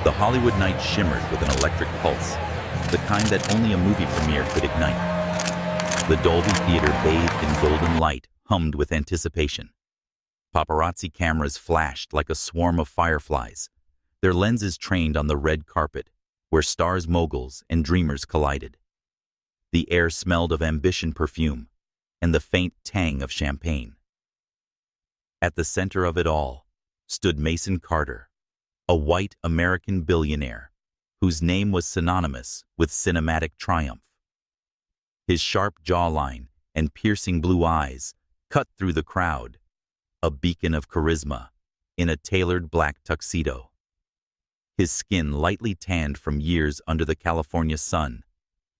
The Hollywood night shimmered with an electric pulse, the kind that only a movie premiere could ignite. The Dolby Theatre, bathed in golden light, hummed with anticipation. Paparazzi cameras flashed like a swarm of fireflies, their lenses trained on the red carpet, where stars, moguls, and dreamers collided. The air smelled of ambition perfume and the faint tang of champagne. At the center of it all stood Mason Carter, a white American billionaire whose name was synonymous with cinematic triumph. His sharp jawline and piercing blue eyes cut through the crowd, a beacon of charisma in a tailored black tuxedo. His skin, lightly tanned from years under the California sun,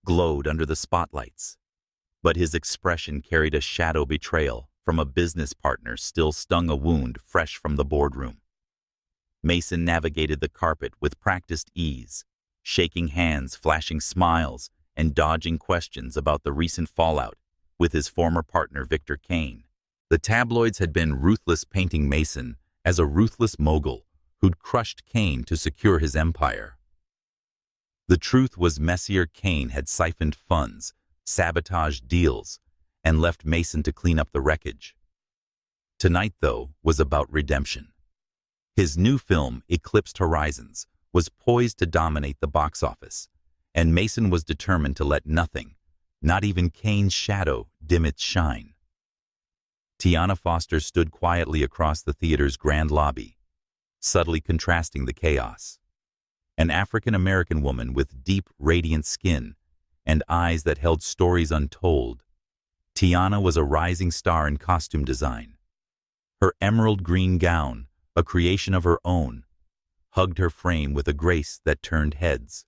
glowed under the spotlights, but his expression carried a shadow betrayal from a business partner still stung a wound fresh from the boardroom. Mason navigated the carpet with practiced ease, shaking hands, flashing smiles, and dodging questions about the recent fallout with his former partner Victor Kane. The tabloids had been ruthless, painting Mason as a ruthless mogul who'd crushed Kane to secure his empire. The truth was messier. Kane had siphoned funds, sabotaged deals, and left Mason to clean up the wreckage. Tonight, though, was about redemption. His new film, Eclipsed Horizons, was poised to dominate the box office, and Mason was determined to let nothing, not even Kane's shadow, dim its shine. Tiana Foster stood quietly across the theater's grand lobby, subtly contrasting the chaos. An African-American woman with deep, radiant skin and eyes that held stories untold, Tiana was a rising star in costume design. Her emerald green gown, a creation of her own, hugged her frame with a grace that turned heads.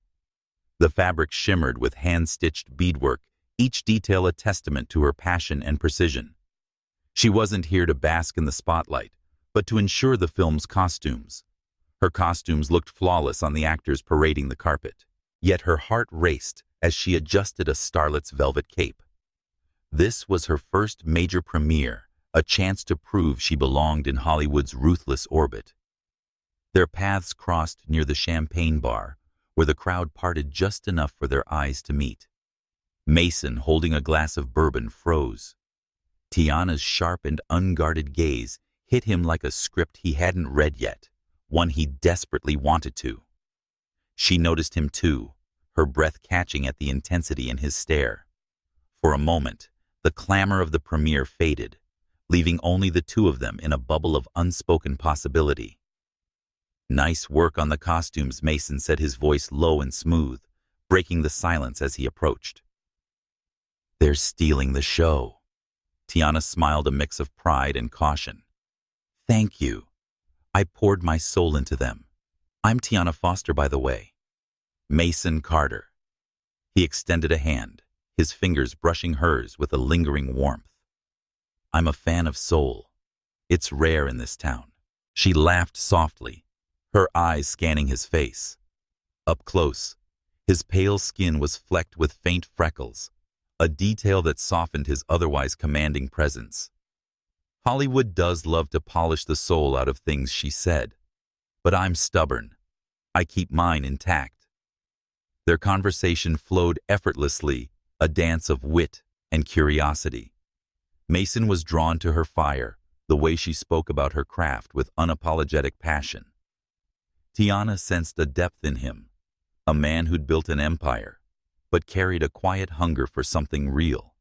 The fabric shimmered with hand-stitched beadwork, each detail a testament to her passion and precision. She wasn't here to bask in the spotlight, but to ensure the film's costumes. Her costumes looked flawless on the actors parading the carpet, yet her heart raced as she adjusted a starlet's velvet cape. This was her first major premiere, a chance to prove she belonged in Hollywood's ruthless orbit. Their paths crossed near the champagne bar, where the crowd parted just enough for their eyes to meet. Mason, holding a glass of bourbon, froze. Tiana's sharp and unguarded gaze hit him like a script he hadn't read yet, one he desperately wanted to. She noticed him too, her breath catching at the intensity in his stare. For a moment, the clamor of the premiere faded, leaving only the two of them in a bubble of unspoken possibility. "Nice work on the costumes," Mason said, his voice low and smooth, breaking the silence as he approached. "They're stealing the show." Tiana smiled, a mix of pride and caution. "Thank you. I poured my soul into them. I'm Tiana Foster, by the way." Mason Carter. He extended a hand, his fingers brushing hers with a lingering warmth. "I'm a fan of soul. It's rare in this town." She laughed softly, her eyes scanning his face. Up close, his pale skin was flecked with faint freckles, a detail that softened his otherwise commanding presence. "Hollywood does love to polish the soul out of things," she said, "but I'm stubborn. I keep mine intact." Their conversation flowed effortlessly, a dance of wit and curiosity. Mason was drawn to her fire, the way she spoke about her craft with unapologetic passion. Tiana sensed a depth in him, a man who'd built an empire, but carried a quiet hunger for something real.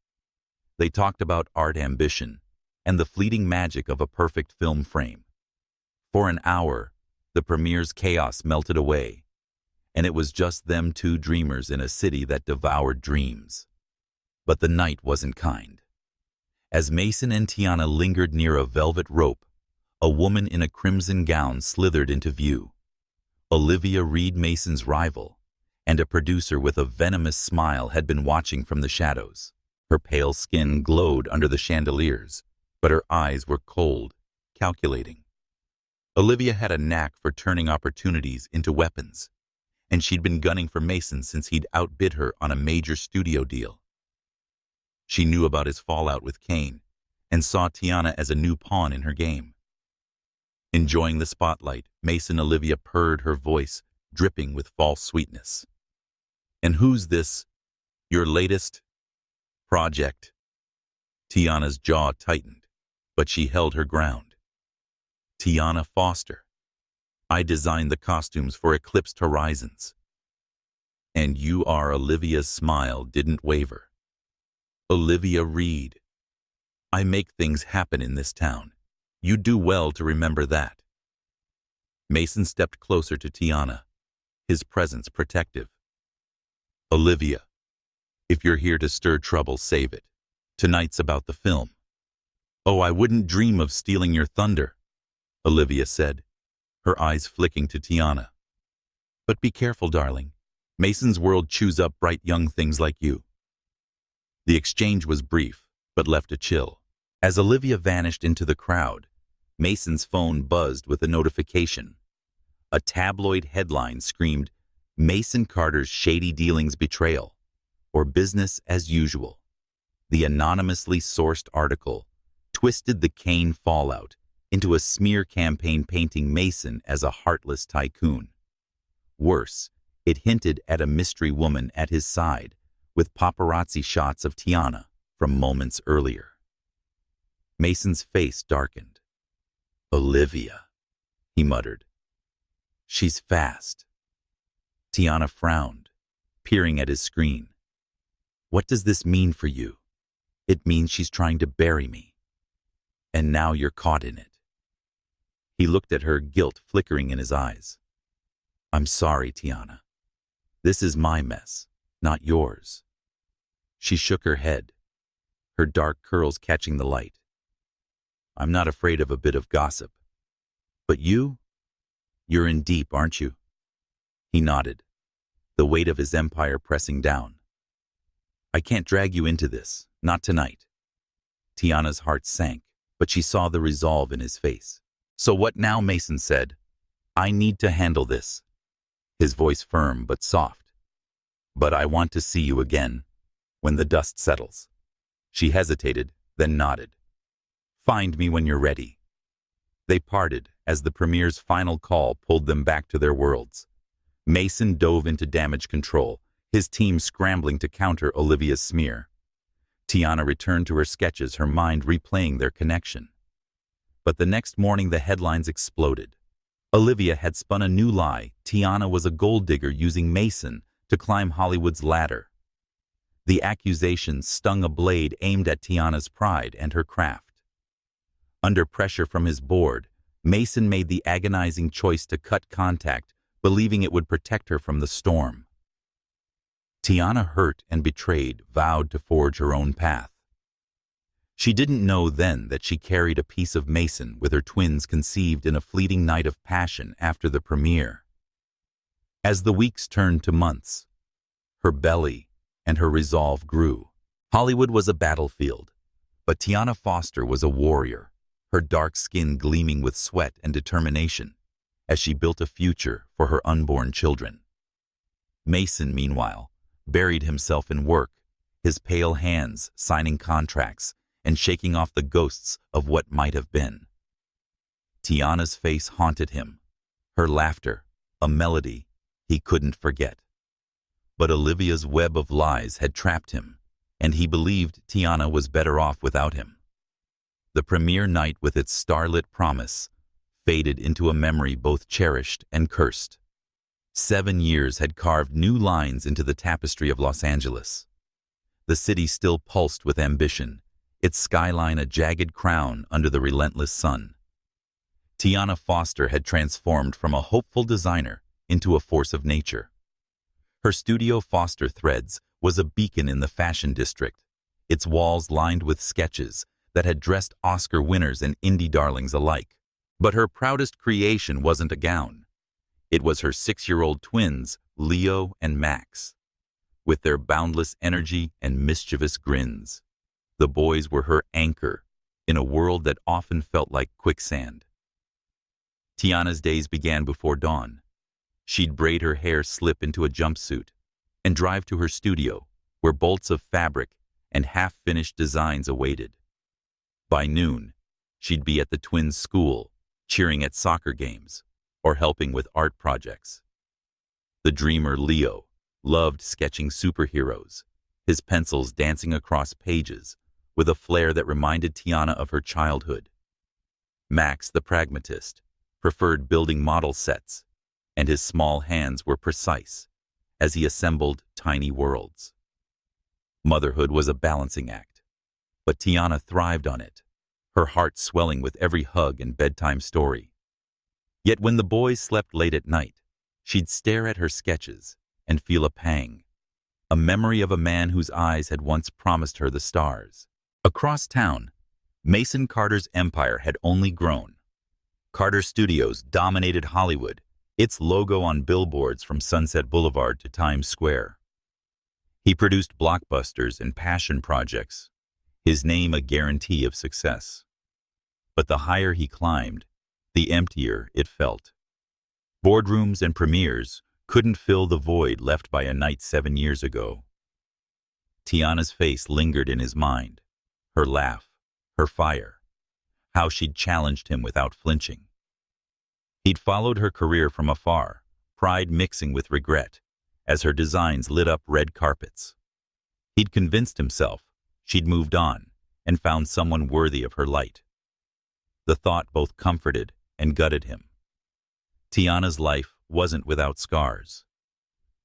They talked about art, ambition, and the fleeting magic of a perfect film frame. For an hour, the premiere's chaos melted away, and it was just them, two dreamers in a city that devoured dreams. But the night wasn't kind. As Mason and Tiana lingered near a velvet rope, a woman in a crimson gown slithered into view. Olivia Reed, Mason's rival, and a producer with a venomous smile, had been watching from the shadows. Her pale skin glowed under the chandeliers, but her eyes were cold, calculating. Olivia had a knack for turning opportunities into weapons, and she'd been gunning for Mason since he'd outbid her on a major studio deal. She knew about his fallout with Kane and saw Tiana as a new pawn in her game. Enjoying the spotlight, Olivia purred, her voice dripping with false sweetness. "And who's this, your latest project?" Tiana's jaw tightened, but she held her ground. "Tiana Foster. I designed the costumes for Eclipsed Horizons." "And you are?" Olivia's smile didn't waver. "Olivia Reed. I make things happen in this town. You do well to remember that." Mason stepped closer to Tiana, his presence protective. "Olivia, if you're here to stir trouble, save it. Tonight's about the film." "Oh, I wouldn't dream of stealing your thunder," Olivia said, her eyes flicking to Tiana. "But be careful, darling. Mason's world chews up bright young things like you." The exchange was brief, but left a chill. As Olivia vanished into the crowd, Mason's phone buzzed with a notification. A tabloid headline screamed, "Mason Carter's shady dealings betrayal," or "business as usual." The anonymously sourced article twisted the Kane fallout into a smear campaign painting Mason as a heartless tycoon. Worse, it hinted at a mystery woman at his side, with paparazzi shots of Tiana from moments earlier. Mason's face darkened. "Olivia," he muttered. "She's fast." Tiana frowned, peering at his screen. "What does this mean for you?" "It means she's trying to bury me. And now you're caught in it." He looked at her, guilt flickering in his eyes. "I'm sorry, Tiana. This is my mess, not yours." She shook her head, her dark curls catching the light. "I'm not afraid of a bit of gossip. But you're in deep, aren't you?" He nodded, the weight of his empire pressing down. "I can't drag you into this, not tonight." Tiana's heart sank, but she saw the resolve in his face. "So what now?" Mason said. "I need to handle this." His voice firm but soft. "But I want to see you again, when the dust settles." She hesitated, then nodded. "Find me when you're ready." They parted as the premier's final call pulled them back to their worlds. Mason dove into damage control, his team scrambling to counter Olivia's smear. Tiana returned to her sketches, her mind replaying their connection. But the next morning the headlines exploded. Olivia had spun a new lie. Tiana was a gold digger using Mason to climb Hollywood's ladder. The accusation stung a blade aimed at Tiana's pride and her craft. Under pressure from his board, Mason made the agonizing choice to cut contact, believing it would protect her from the storm. Tiana, hurt and betrayed, vowed to forge her own path. She didn't know then that she carried a piece of Mason with her twins conceived in a fleeting night of passion after the premiere. As the weeks turned to months, her belly and her resolve grew. Hollywood was a battlefield, but Tiana Foster was a warrior, her dark skin gleaming with sweat and determination as she built a future for her unborn children. Mason, meanwhile, buried himself in work, his pale hands signing contracts and shaking off the ghosts of what might have been. Tiana's face haunted him, her laughter, a melody he couldn't forget. But Olivia's web of lies had trapped him, and he believed Tiana was better off without him. The premiere night, with its starlit promise, faded into a memory both cherished and cursed. 7 years had carved new lines into the tapestry of Los Angeles. The city still pulsed with ambition, its skyline a jagged crown under the relentless sun. Tiana Foster had transformed from a hopeful designer into a force of nature. Her studio, Foster Threads, was a beacon in the fashion district, its walls lined with sketches that had dressed Oscar winners and indie darlings alike. But her proudest creation wasn't a gown. It was her 6-year-old twins, Leo and Max. With their boundless energy and mischievous grins, the boys were her anchor in a world that often felt like quicksand. Tiana's days began before dawn. She'd braid her hair, slip into a jumpsuit, and drive to her studio, where bolts of fabric and half-finished designs awaited. By noon, she'd be at the twins' school, cheering at soccer games or helping with art projects. The dreamer Leo loved sketching superheroes, his pencils dancing across pages with a flair that reminded Tiana of her childhood. Max, the pragmatist, preferred building model sets, and his small hands were precise as he assembled tiny worlds. Motherhood was a balancing act, but Tiana thrived on it, her heart swelling with every hug and bedtime story. Yet when the boys slept late at night, she'd stare at her sketches and feel a pang, a memory of a man whose eyes had once promised her the stars. Across town, Mason Carter's empire had only grown. Carter Studios dominated Hollywood, its logo on billboards from Sunset Boulevard to Times Square. He produced blockbusters and passion projects, his name a guarantee of success. But the higher he climbed, the emptier it felt. Boardrooms and premieres couldn't fill the void left by a night 7 years ago. Tiana's face lingered in his mind, her laugh, her fire, how she'd challenged him without flinching. He'd followed her career from afar, pride mixing with regret, as her designs lit up red carpets. He'd convinced himself she'd moved on and found someone worthy of her light. The thought both comforted and gutted him. Tiana's life wasn't without scars.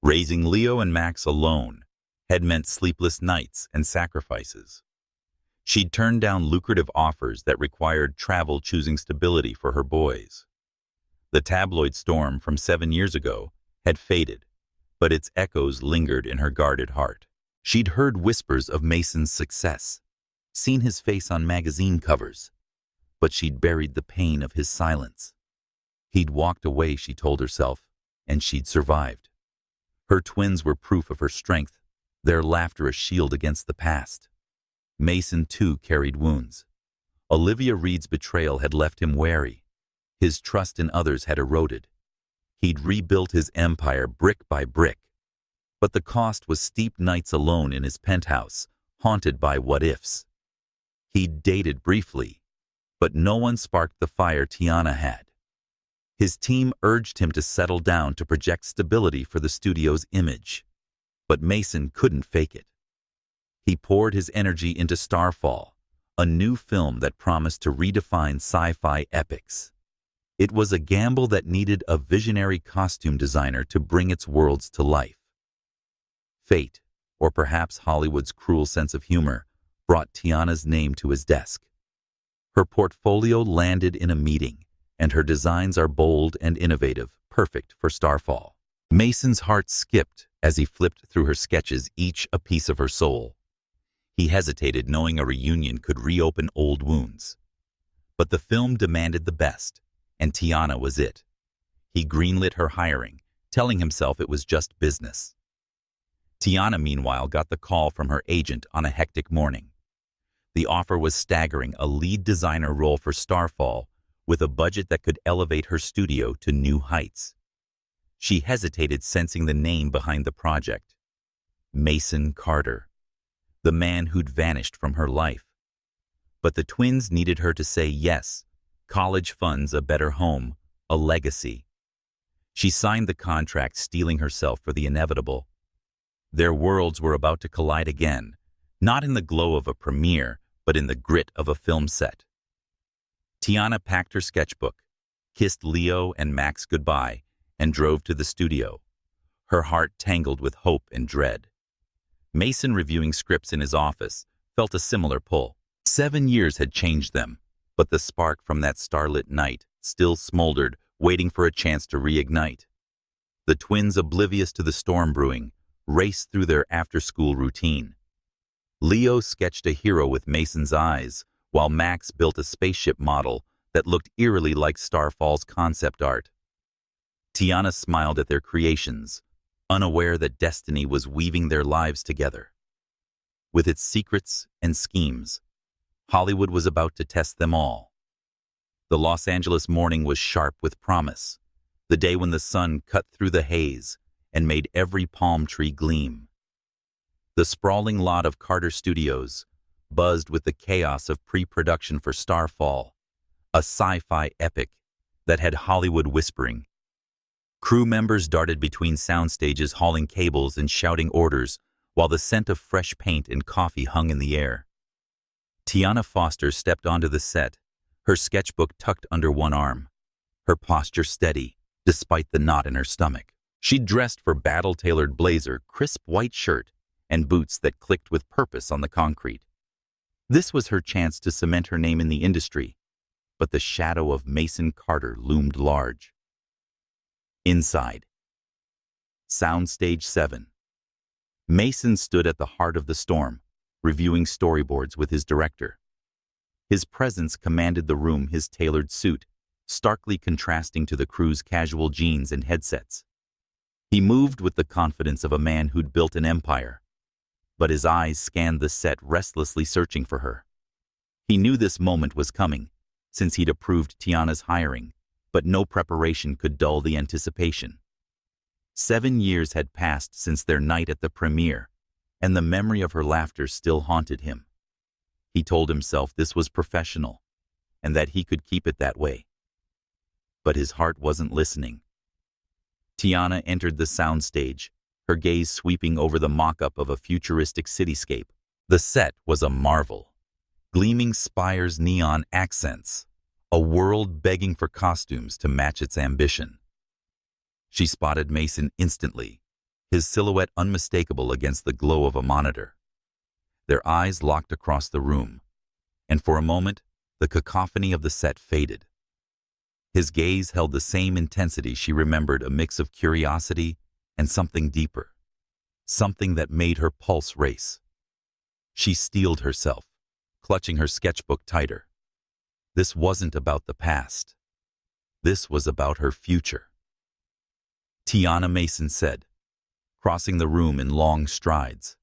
Raising Leo and Max alone had meant sleepless nights and sacrifices. She'd turned down lucrative offers that required travel, choosing stability for her boys. The tabloid storm from 7 years ago had faded, but its echoes lingered in her guarded heart. She'd heard whispers of Mason's success, seen his face on magazine covers, but she'd buried the pain of his silence. He'd walked away, she told herself, and she'd survived. Her twins were proof of her strength, their laughter a shield against the past. Mason, too, carried wounds. Olivia Reed's betrayal had left him wary. His trust in others had eroded. He'd rebuilt his empire brick by brick, but the cost was steep nights alone in his penthouse, haunted by what-ifs. He'd dated briefly, but no one sparked the fire Tiana had. His team urged him to settle down to project stability for the studio's image, but Mason couldn't fake it. He poured his energy into Starfall, a new film that promised to redefine sci-fi epics. It was a gamble that needed a visionary costume designer to bring its worlds to life. Fate, or perhaps Hollywood's cruel sense of humor, brought Tiana's name to his desk. Her portfolio landed in a meeting, and her designs are bold and innovative, perfect for Starfall. Mason's heart skipped as he flipped through her sketches, each a piece of her soul. He hesitated, knowing a reunion could reopen old wounds. But the film demanded the best, and Tiana was it. He greenlit her hiring, telling himself it was just business. Tiana, meanwhile, got the call from her agent on a hectic morning. The offer was staggering, a lead designer role for Starfall, with a budget that could elevate her studio to new heights. She hesitated, sensing the name behind the project. Mason Carter, the man who'd vanished from her life. But the twins needed her to say yes. College funds, a better home, a legacy. She signed the contract, steeling herself for the inevitable. Their worlds were about to collide again, not in the glow of a premiere, but in the grit of a film set. Tiana packed her sketchbook, kissed Leo and Max goodbye, and drove to the studio, her heart tangled with hope and dread. Mason, reviewing scripts in his office, felt a similar pull. 7 years had changed them, but the spark from that starlit night still smoldered, waiting for a chance to reignite. The twins, oblivious to the storm brewing, raced through their after-school routine. Leo sketched a hero with Mason's eyes, while Max built a spaceship model that looked eerily like Starfall's concept art. Tiana smiled at their creations, unaware that destiny was weaving their lives together. With its secrets and schemes, Hollywood was about to test them all. The Los Angeles morning was sharp with promise, the day when the sun cut through the haze and made every palm tree gleam. The sprawling lot of Carter Studios buzzed with the chaos of pre-production for Starfall, a sci-fi epic that had Hollywood whispering, Crew members darted between sound stages, hauling cables and shouting orders, while the scent of fresh paint and coffee hung in the air. Tiana Foster stepped onto the set, her sketchbook tucked under one arm, her posture steady, despite the knot in her stomach. She'd dressed for battle-tailored blazer, crisp white shirt, and boots that clicked with purpose on the concrete. This was her chance to cement her name in the industry, but the shadow of Mason Carter loomed large. Inside. Soundstage 7. Mason stood at the heart of the storm, reviewing storyboards with his director. His presence commanded the room, his tailored suit, starkly contrasting to the crew's casual jeans and headsets. He moved with the confidence of a man who'd built an empire, but his eyes scanned the set, restlessly searching for her. He knew this moment was coming, since he'd approved Tiana's hiring, but no preparation could dull the anticipation. 7 years had passed since their night at the premiere, and the memory of her laughter still haunted him. He told himself this was professional, and that he could keep it that way. But his heart wasn't listening. Tiana entered the soundstage, her gaze sweeping over the mock-up of a futuristic cityscape. The set was a marvel. Gleaming spires, neon accents, a world begging for costumes to match its ambition. She spotted Mason instantly, his silhouette unmistakable against the glow of a monitor. Their eyes locked across the room, and for a moment, the cacophony of the set faded. His gaze held the same intensity she remembered, a mix of curiosity and something deeper, something that made her pulse race. She steeled herself, clutching her sketchbook tighter. This wasn't about the past. This was about her future. Tiana, Mason said, crossing the room in long strides.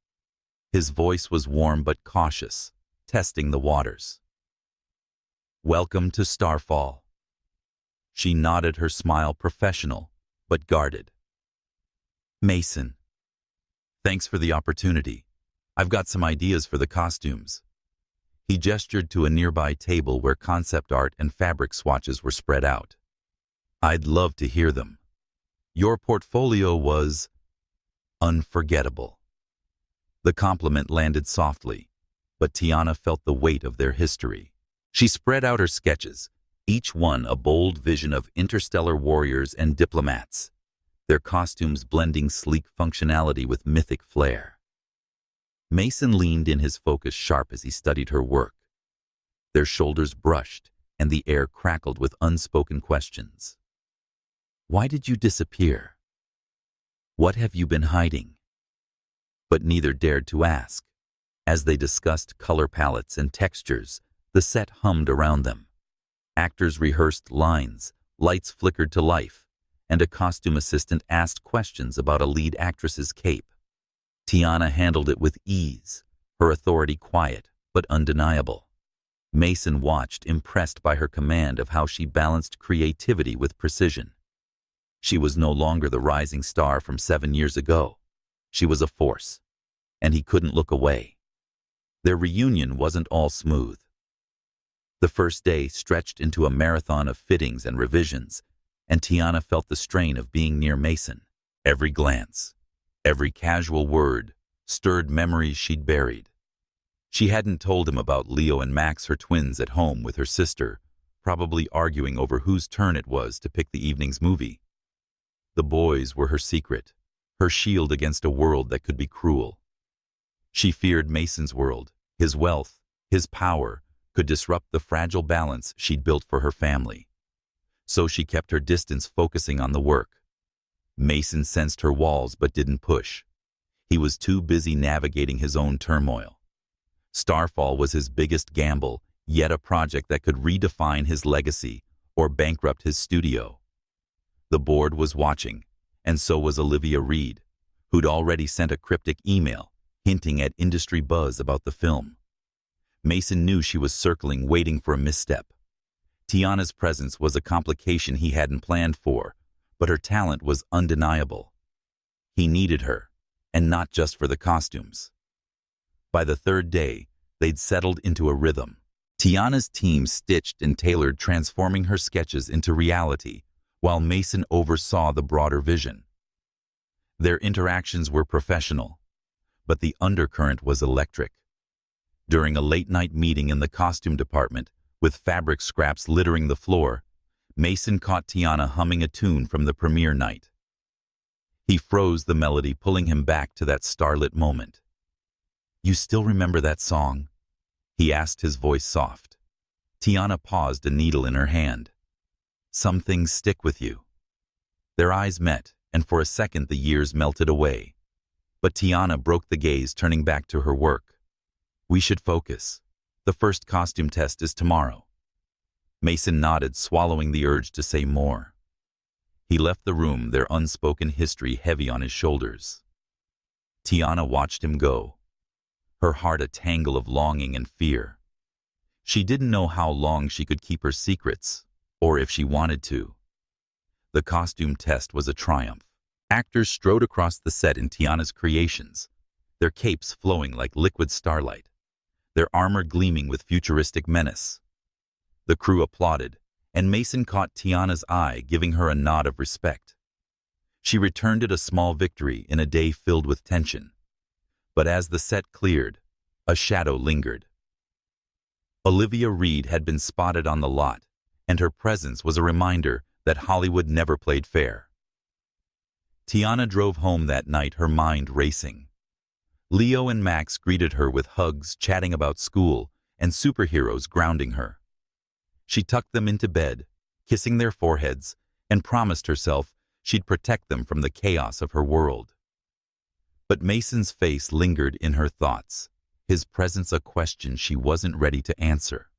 His voice was warm but cautious, testing the waters. Welcome to Starfall. She nodded, her smile professional, but guarded. Mason. Thanks for the opportunity. I've got some ideas for the costumes. He gestured to a nearby table where concept art and fabric swatches were spread out. I'd love to hear them. Your portfolio was unforgettable. The compliment landed softly, but Tiana felt the weight of their history. She spread out her sketches, each one a bold vision of interstellar warriors and diplomats, their costumes blending sleek functionality with mythic flair. Mason leaned in, his focus sharp as he studied her work. Their shoulders brushed, and the air crackled with unspoken questions. Why did you disappear? What have you been hiding? But neither dared to ask. As they discussed color palettes and textures, the set hummed around them. Actors rehearsed lines, lights flickered to life, and a costume assistant asked questions about a lead actress's cape. Tiana handled it with ease, her authority quiet but undeniable. Mason watched, impressed by her command of how she balanced creativity with precision. She was no longer the rising star from 7 years ago. She was a force, and he couldn't look away. Their reunion wasn't all smooth. The first day stretched into a marathon of fittings and revisions, and Tiana felt the strain of being near Mason. Every glance, every casual word, stirred memories she'd buried. She hadn't told him about Leo and Max, her twins, at home with her sister, probably arguing over whose turn it was to pick the evening's movie. The boys were her secret, her shield against a world that could be cruel. She feared Mason's world, his wealth, his power, could disrupt the fragile balance she'd built for her family. So she kept her distance, focusing on the work. Mason sensed her walls but didn't push. He was too busy navigating his own turmoil. Starfall was his biggest gamble, yet a project that could redefine his legacy or bankrupt his studio. The board was watching, and so was Olivia Reed, who'd already sent a cryptic email hinting at industry buzz about the film. Mason knew she was circling, waiting for a misstep. Tiana's presence was a complication he hadn't planned for, but her talent was undeniable. He needed her, and not just for the costumes. By the third day, they'd settled into a rhythm. Tiana's team stitched and tailored, transforming her sketches into reality, while Mason oversaw the broader vision. Their interactions were professional, but the undercurrent was electric. During a late-night meeting in the costume department, with fabric scraps littering the floor, Mason caught Tiana humming a tune from the premiere night. He froze the melody, pulling him back to that starlit moment. "You still remember that song?" he asked, his voice soft. Tiana paused, a needle in her hand. "Some things stick with you." Their eyes met, and for a second the years melted away. But Tiana broke the gaze, turning back to her work. "We should focus. The first costume test is tomorrow." Mason nodded, swallowing the urge to say more. He left the room, their unspoken history heavy on his shoulders. Tiana watched him go, her heart a tangle of longing and fear. She didn't know how long she could keep her secrets, or if she wanted to. The costume test was a triumph. Actors strode across the set in Tiana's creations, their capes flowing like liquid starlight, their armor gleaming with futuristic menace. The crew applauded, and Mason caught Tiana's eye, giving her a nod of respect. She returned it a small victory in a day filled with tension. But as the set cleared, a shadow lingered. Olivia Reed had been spotted on the lot, and her presence was a reminder that Hollywood never played fair. Tiana drove home that night, her mind racing. Leo and Max greeted her with hugs, chatting about school, and superheroes grounding her. She tucked them into bed, kissing their foreheads, and promised herself she'd protect them from the chaos of her world. But Mason's face lingered in her thoughts, his presence a question she wasn't ready to answer.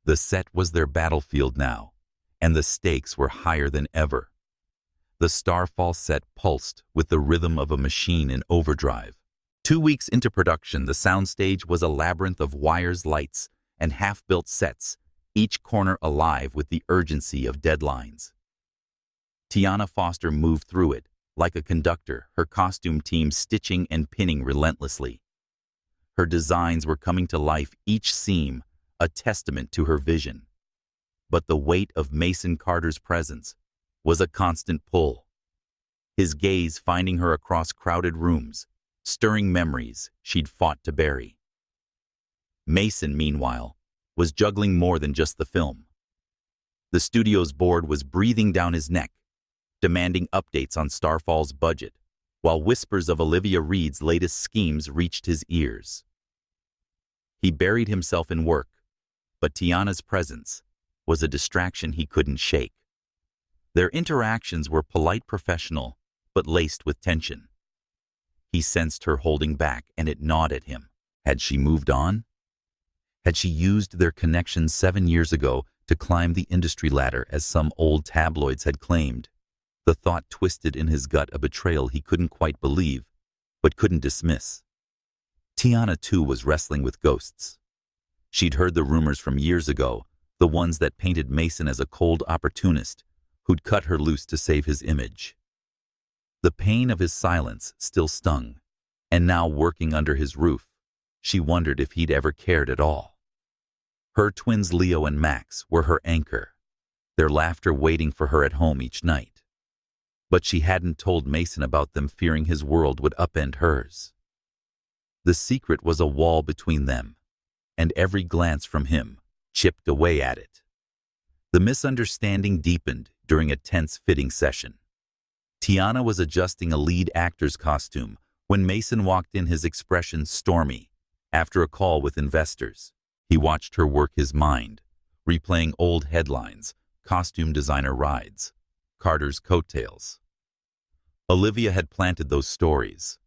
The set was their battlefield now, and the stakes were higher than ever. The Starfall set pulsed with the rhythm of a machine in overdrive. 2 weeks into production, the soundstage was a labyrinth of wires, lights, and half-built sets, each corner alive with the urgency of deadlines. Tiana Foster moved through it, like a conductor, her costume team stitching and pinning relentlessly. Her designs were coming to life, each seam a testament to her vision. But the weight of Mason Carter's presence was a constant pull, his gaze finding her across crowded rooms, stirring memories she'd fought to bury. Mason, meanwhile, was juggling more than just the film. The studio's board was breathing down his neck, demanding updates on Starfall's budget, while whispers of Olivia Reed's latest schemes reached his ears. He buried himself in work, but Tiana's presence was a distraction he couldn't shake. Their interactions were polite, professional, but laced with tension. He sensed her holding back, and it gnawed at him. Had she moved on? Had she used their connection 7 years ago to climb the industry ladder, as some old tabloids had claimed? The thought twisted in his gut, a betrayal he couldn't quite believe, but couldn't dismiss. Tiana, too, was wrestling with ghosts. She'd heard the rumors from years ago, the ones that painted Mason as a cold opportunist who'd cut her loose to save his image. The pain of his silence still stung, and now, working under his roof, she wondered if he'd ever cared at all. Her twins Leo and Max were her anchor, their laughter waiting for her at home each night. But she hadn't told Mason about them, fearing his world would upend hers. The secret was a wall between them, and every glance from him chipped away at it. The misunderstanding deepened during a tense fitting session. Tiana was adjusting a lead actor's costume when Mason walked in, his expression stormy. After a call with investors, he watched her work his mind, replaying old headlines, costume designer rides, Carter's coattails. Olivia had planted those stories,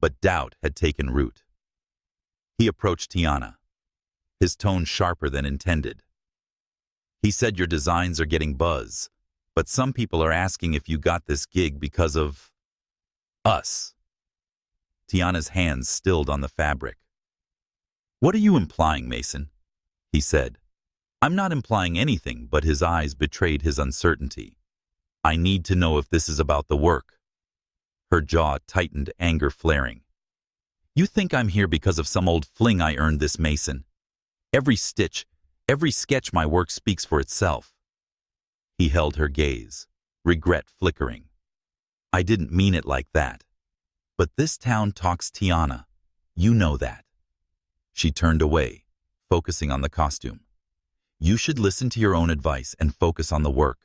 but doubt had taken root. He approached Tiana, his tone sharper than intended. He said, "Your designs are getting buzz, but some people are asking if you got this gig because of us." Tiana's hands stilled on the fabric. "What are you implying, Mason?" he said. "I'm not implying anything," but his eyes betrayed his uncertainty. "I need to know if this is about the work." Her jaw tightened, anger flaring. "You think I'm here because of some old fling I earned this, Mason? Every stitch, every sketch, my work speaks for itself." He held her gaze, regret flickering. I didn't mean it like that. But this town talks, Tiana. You know that. She turned away, focusing on the costume. You should listen to your own advice and focus on the work.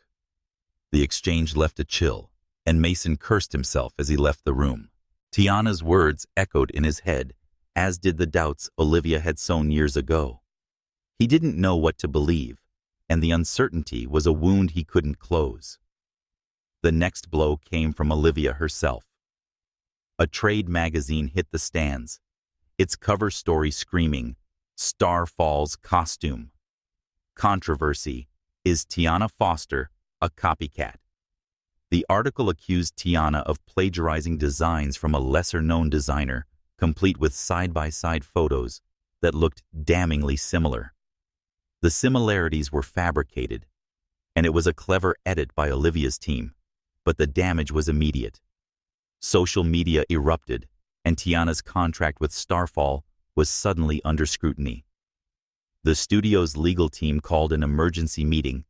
The exchange left a chill, and Mason cursed himself as he left the room. Tiana's words echoed in his head, as did the doubts Olivia had sown years ago. He didn't know what to believe, and the uncertainty was a wound he couldn't close. The next blow came from Olivia herself. A trade magazine hit the stands, its cover story screaming, "Starfall's costume. Controversy. Is Tiana Foster a copycat?" The article accused Tiana of plagiarizing designs from a lesser-known designer, complete with side-by-side photos that looked damningly similar. The similarities were fabricated, and it was a clever edit by Olivia's team, but the damage was immediate. Social media erupted, and Tiana's contract with Starfall was suddenly under scrutiny. The studio's legal team called an emergency meeting,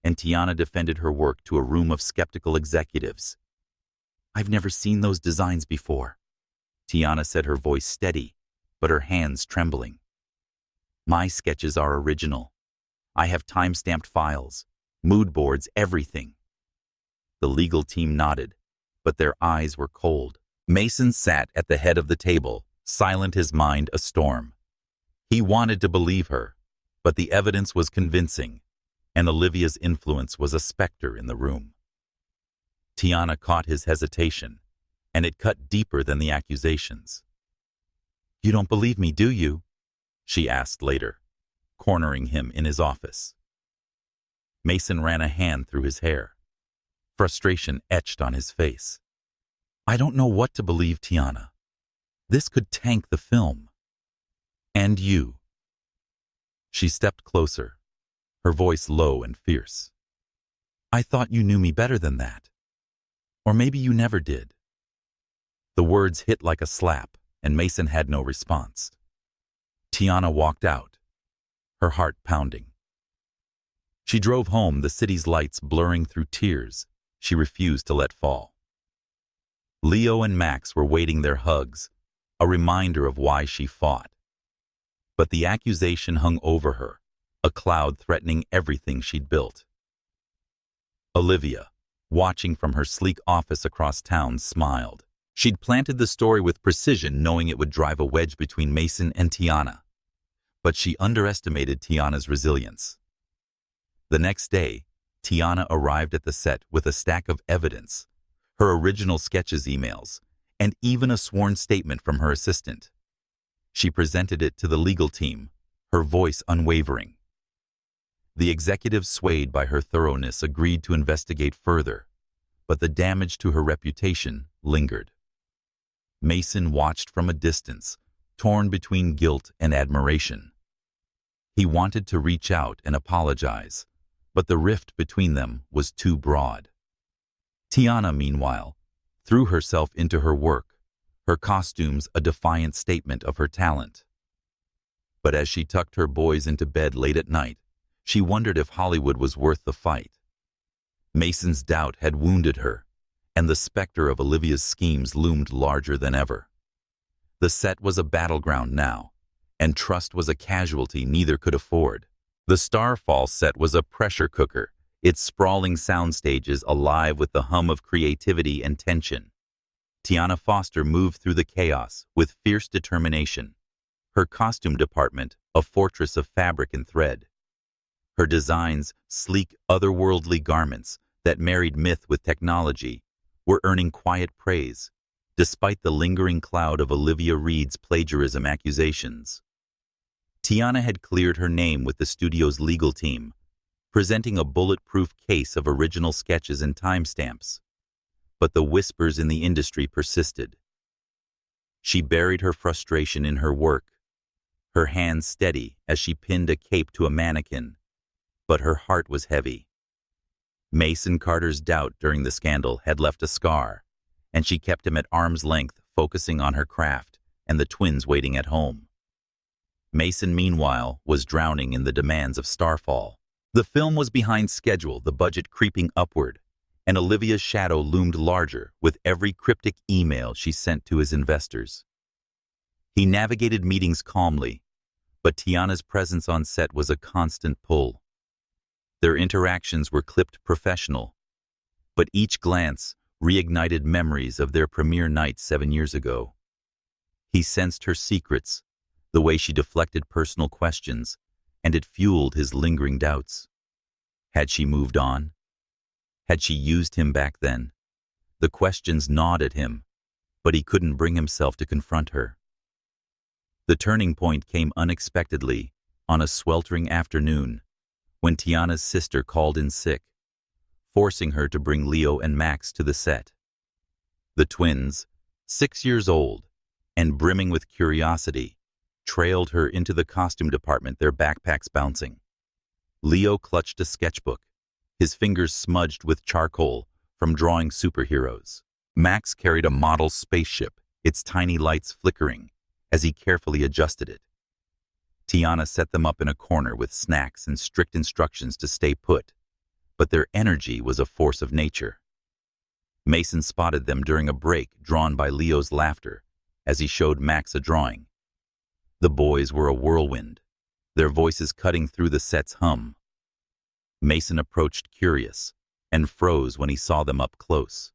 and Tiana defended her work to a room of skeptical executives. "I've never seen those designs before," Tiana said, her voice steady, but her hands trembling. "My sketches are original. I have time-stamped files, mood boards, everything." The legal team nodded, but their eyes were cold. Mason sat at the head of the table, silent, his mind a storm. He wanted to believe her, but the evidence was convincing, and Olivia's influence was a specter in the room. Tiana caught his hesitation, and it cut deeper than the accusations. "You don't believe me, do you?" she asked later, cornering him in his office. Mason ran a hand through his hair. Frustration etched on his face. "I don't know what to believe, Tiana. This could tank the film. And you." She stepped closer, her voice low and fierce. "I thought you knew me better than that. Or maybe you never did." The words hit like a slap, and Mason had no response. Tiana walked out, her heart pounding. She drove home, the city's lights blurring through tears she refused to let fall. Leo and Max were waiting their hugs, a reminder of why she fought. But the accusation hung over her, a cloud threatening everything she'd built. Olivia, watching from her sleek office across town, smiled. She'd planted the story with precision, knowing it would drive a wedge between Mason and Tiana. But she underestimated Tiana's resilience. The next day, Tiana arrived at the set with a stack of evidence, her original sketches, emails, and even a sworn statement from her assistant. She presented it to the legal team, her voice unwavering. The executives, swayed by her thoroughness, agreed to investigate further, but the damage to her reputation lingered. Mason watched from a distance, torn between guilt and admiration. He wanted to reach out and apologize, but the rift between them was too broad. Tiana, meanwhile, threw herself into her work, her costumes a defiant statement of her talent. But as she tucked her boys into bed late at night, she wondered if Hollywood was worth the fight. Mason's doubt had wounded her, and the specter of Olivia's schemes loomed larger than ever. The set was a battleground now, and trust was a casualty neither could afford. The Starfall set was a pressure cooker, its sprawling sound stages alive with the hum of creativity and tension. Tiana Foster moved through the chaos with fierce determination, her costume department a fortress of fabric and thread. Her designs, sleek, otherworldly garments that married myth with technology, were earning quiet praise, despite the lingering cloud of Olivia Reed's plagiarism accusations. Tiana had cleared her name with the studio's legal team, presenting a bulletproof case of original sketches and timestamps. But the whispers in the industry persisted. She buried her frustration in her work, her hands steady as she pinned a cape to a mannequin, but her heart was heavy. Mason Carter's doubt during the scandal had left a scar, and she kept him at arm's length, focusing on her craft and the twins waiting at home. Mason, meanwhile, was drowning in the demands of Starfall. The film was behind schedule, the budget creeping upward, and Olivia's shadow loomed larger with every cryptic email she sent to his investors. He navigated meetings calmly, but Tiana's presence on set was a constant pull. Their interactions were clipped professional, but each glance reignited memories of their premiere night 7 years ago. He sensed her secrets, the way she deflected personal questions, and it fueled his lingering doubts. Had she moved on? Had she used him back then? The questions gnawed at him, but he couldn't bring himself to confront her. The turning point came unexpectedly on a sweltering afternoon when Tiana's sister called in sick, forcing her to bring Leo and Max to the set. The twins, 6 years old and brimming with curiosity, trailed her into the costume department, their backpacks bouncing. Leo clutched a sketchbook, his fingers smudged with charcoal from drawing superheroes. Max carried a model spaceship, its tiny lights flickering as he carefully adjusted it. Tiana set them up in a corner with snacks and strict instructions to stay put, but their energy was a force of nature. Mason spotted them during a break drawn by Leo's laughter as he showed Max a drawing. The boys were a whirlwind, their voices cutting through the set's hum. Mason approached curious and froze when he saw them up close.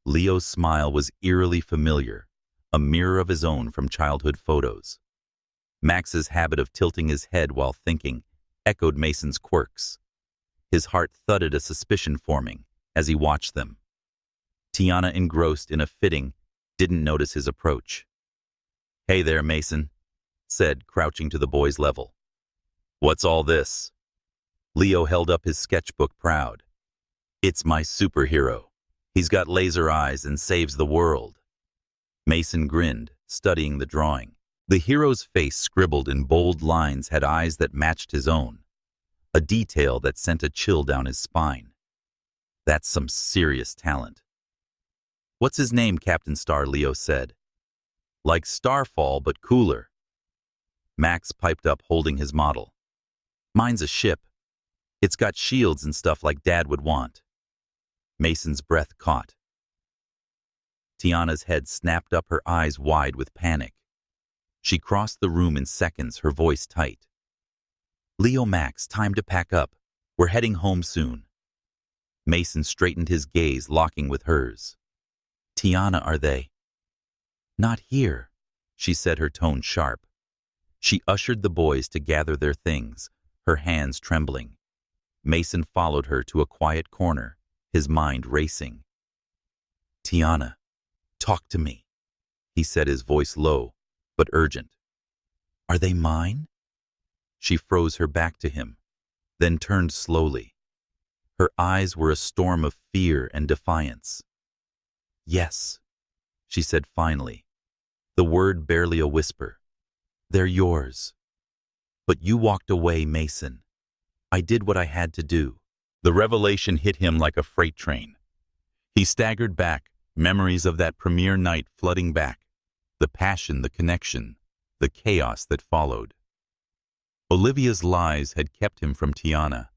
Leo's smile was eerily familiar, a mirror of his own from childhood photos. Max's habit of tilting his head while thinking echoed Mason's quirks. His heart thudded, a suspicion forming as he watched them. Tiana, engrossed in a fitting, didn't notice his approach. "Hey there, Mason," said, crouching to the boy's level. "What's all this?" Leo held up his sketchbook, proud. "It's my superhero. He's got laser eyes and saves the world." Mason grinned, studying the drawing. The hero's face, scribbled in bold lines, had eyes that matched his own, a detail that sent a chill down his spine. That's some serious talent. "What's his name, Captain Star?" Leo said. "Like Starfall, but cooler." Max piped up, holding his model. "Mine's a ship. It's got shields and stuff like Dad would want." Mason's breath caught. Tiana's head snapped up, her eyes wide with panic. She crossed the room in seconds, her voice tight. "Leo, Max, time to pack up. We're heading home soon." Mason straightened, his gaze locking with hers. "Tiana, are they?" "Not here," she said, her tone sharp. She ushered the boys to gather their things, her hands trembling. Mason followed her to a quiet corner, his mind racing. "Tiana, talk to me," he said, his voice low but urgent. "Are they mine?" She froze, her back to him, then turned slowly. Her eyes were a storm of fear and defiance. "Yes," she said finally, the word barely a whisper. "They're yours." "But you walked away, Mason." "I did what I had to do." The revelation hit him like a freight train. He staggered back, memories of that premiere night flooding back, the passion, the connection, the chaos that followed. Olivia's lies had kept him from Tiana,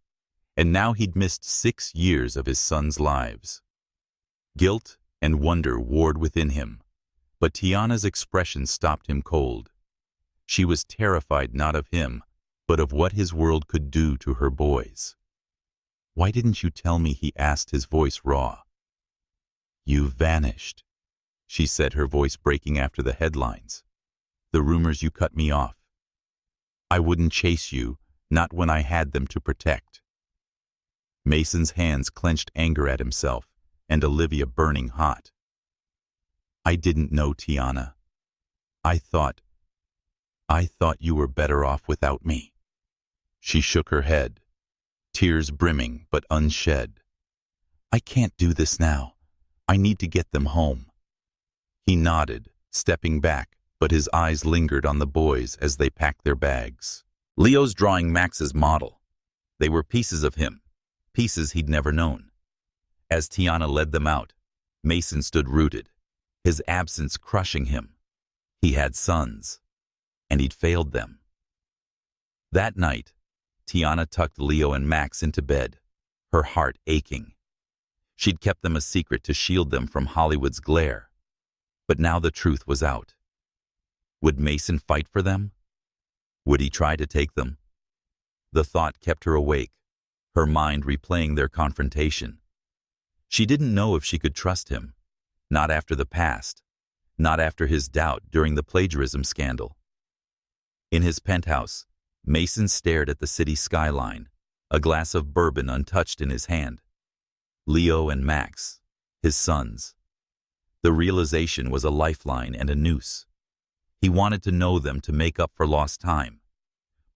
and now he'd missed 6 years of his sons' lives. Guilt and wonder warred within him, but Tiana's expression stopped him cold. She was terrified not of him, but of what his world could do to her boys. "Why didn't you tell me?" he asked, his voice raw. "You vanished," she said, her voice breaking after the headlines. "The rumors, you cut me off. I wouldn't chase you, not when I had them to protect." Mason's hands clenched, anger at himself, and Olivia burning hot. "I didn't know, Tiana. I thought you were better off without me." She shook her head, tears brimming but unshed. "I can't do this now. I need to get them home." He nodded, stepping back, but his eyes lingered on the boys as they packed their bags. Leo's drawing Max's model. They were pieces of him, pieces he'd never known. As Tiana led them out, Mason stood rooted, his absence crushing him. He had sons, and he'd failed them. That night, Tiana tucked Leo and Max into bed, her heart aching. She'd kept them a secret to shield them from Hollywood's glare. But now the truth was out. Would Mason fight for them? Would he try to take them? The thought kept her awake, her mind replaying their confrontation. She didn't know if she could trust him, not after the past, not after his doubt during the plagiarism scandal. In his penthouse, Mason stared at the city skyline, a glass of bourbon untouched in his hand. Leo and Max, his sons. The realization was a lifeline and a noose. He wanted to know them to make up for lost time.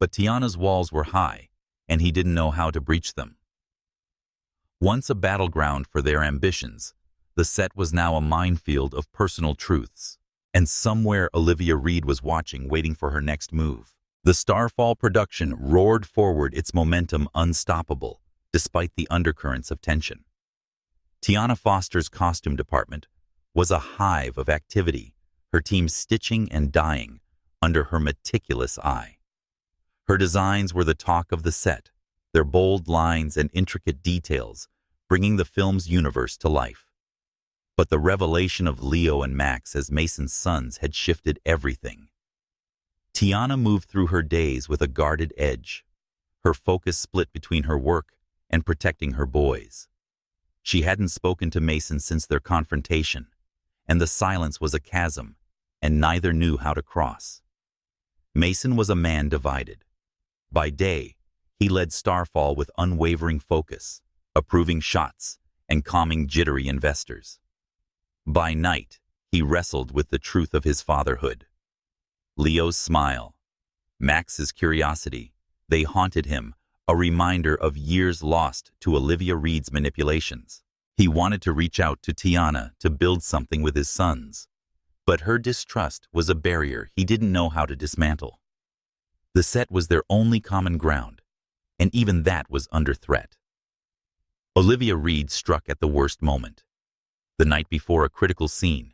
But Tiana's walls were high, and he didn't know how to breach them. Once a battleground for their ambitions, the set was now a minefield of personal truths. And somewhere Olivia Reed was watching, waiting for her next move. The Starfall production roared forward, its momentum unstoppable, despite the undercurrents of tension. Tiana Foster's costume department was a hive of activity, her team stitching and dyeing under her meticulous eye. Her designs were the talk of the set, their bold lines and intricate details bringing the film's universe to life. But the revelation of Leo and Max as Mason's sons had shifted everything. Tiana moved through her days with a guarded edge, her focus split between her work and protecting her boys. She hadn't spoken to Mason since their confrontation, and the silence was a chasm, and neither knew how to cross. Mason was a man divided. By day, he led Starfall with unwavering focus, approving shots and calming jittery investors. By night, he wrestled with the truth of his fatherhood. Leo's smile, Max's curiosity, they haunted him, a reminder of years lost to Olivia Reed's manipulations. He wanted to reach out to Tiana to build something with his sons, but her distrust was a barrier he didn't know how to dismantle. The set was their only common ground, and even that was under threat. Olivia Reed struck at the worst moment. The night before a critical scene,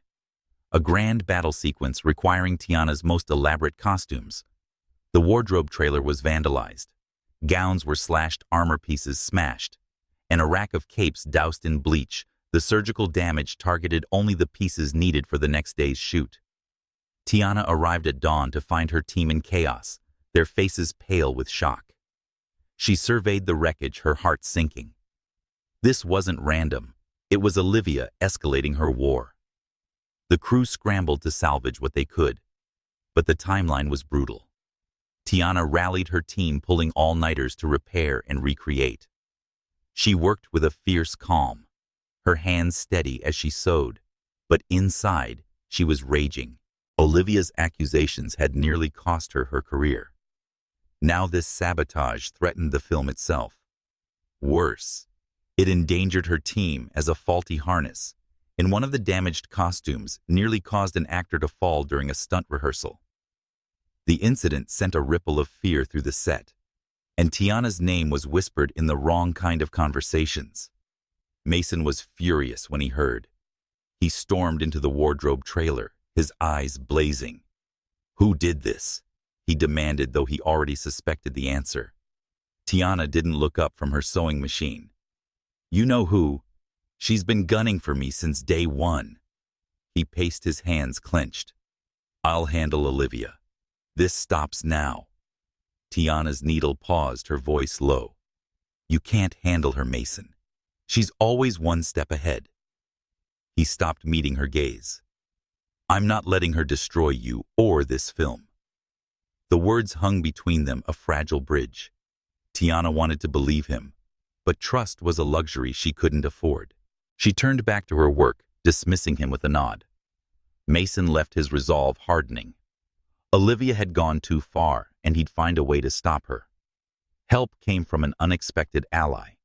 a grand battle sequence requiring Tiana's most elaborate costumes. The wardrobe trailer was vandalized. Gowns were slashed, armor pieces smashed, and a rack of capes doused in bleach. The surgical damage targeted only the pieces needed for the next day's shoot. Tiana arrived at dawn to find her team in chaos, their faces pale with shock. She surveyed the wreckage, her heart sinking. This wasn't random. It was Olivia escalating her war. The crew scrambled to salvage what they could, but the timeline was brutal. Tiana rallied her team, pulling all-nighters to repair and recreate. She worked with a fierce calm, her hands steady as she sewed, but inside she was raging. Olivia's accusations had nearly cost her her career. Now this sabotage threatened the film itself. Worse, it endangered her team as a faulty harness in one of the damaged costumes nearly caused an actor to fall during a stunt rehearsal. The incident sent a ripple of fear through the set, and Tiana's name was whispered in the wrong kind of conversations. Mason was furious when he heard. He stormed into the wardrobe trailer, his eyes blazing. "Who did this?" he demanded, though he already suspected the answer. Tiana didn't look up from her sewing machine. "You know who. She's been gunning for me since day one." He paced, his hands clenched. "I'll handle Olivia. This stops now." Tiana's needle paused, her voice low. "You can't handle her, Mason. She's always one step ahead." He stopped, meeting her gaze. "I'm not letting her destroy you or this film." The words hung between them, a fragile bridge. Tiana wanted to believe him, but trust was a luxury she couldn't afford. She turned back to her work, dismissing him with a nod. Mason left, his resolve hardening. Olivia had gone too far, and he'd find a way to stop her. Help came from an unexpected ally.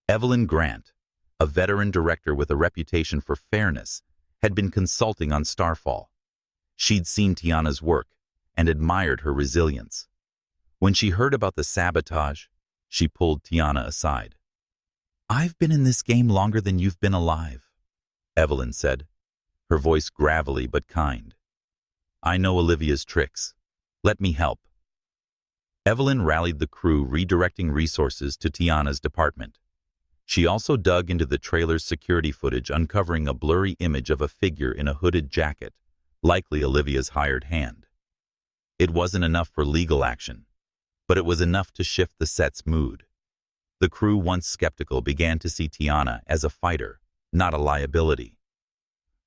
Evelyn Grant, a veteran director with a reputation for fairness, had been consulting on Starfall. She'd seen Tiana's work and admired her resilience. When she heard about the sabotage, she pulled Tiana aside. "I've been in this game longer than you've been alive," Evelyn said, her voice gravelly but kind. "I know Olivia's tricks. Let me help." Evelyn rallied the crew, redirecting resources to Tiana's department. She also dug into the trailer's security footage, uncovering a blurry image of a figure in a hooded jacket, likely Olivia's hired hand. It wasn't enough for legal action, but it was enough to shift the set's mood. The crew, once skeptical, began to see Tiana as a fighter, not a liability.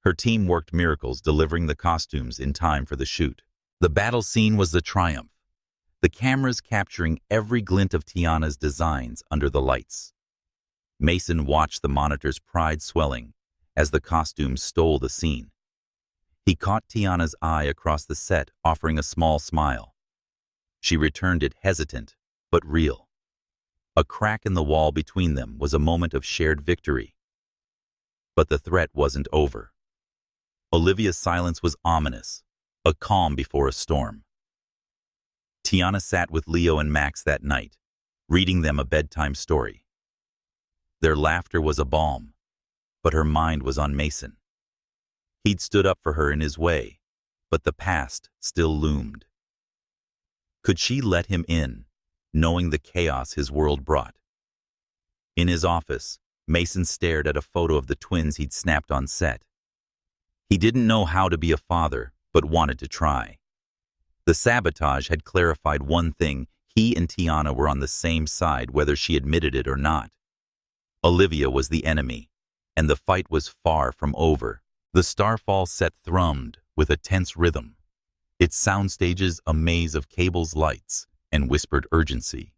Her team worked miracles, delivering the costumes in time for the shoot. The battle scene was the triumph, the cameras capturing every glint of Tiana's designs under the lights. Mason watched the monitor's pride swelling as the costumes stole the scene. He caught Tiana's eye across the set, offering a small smile. She returned it, hesitant, but real. A crack in the wall between them was a moment of shared victory. But the threat wasn't over. Olivia's silence was ominous, a calm before a storm. Tiana sat with Leo and Max that night, reading them a bedtime story. Their laughter was a balm, but her mind was on Mason. He'd stood up for her in his way, but the past still loomed. Could she let him in, knowing the chaos his world brought? In his office, Mason stared at a photo of the twins he'd snapped on set. He didn't know how to be a father, but wanted to try. The sabotage had clarified one thing: he and Tiana were on the same side, whether she admitted it or not. Olivia was the enemy, and the fight was far from over. The Starfall set thrummed with a tense rhythm, its soundstages a maze of cables, lights, and whispered urgency.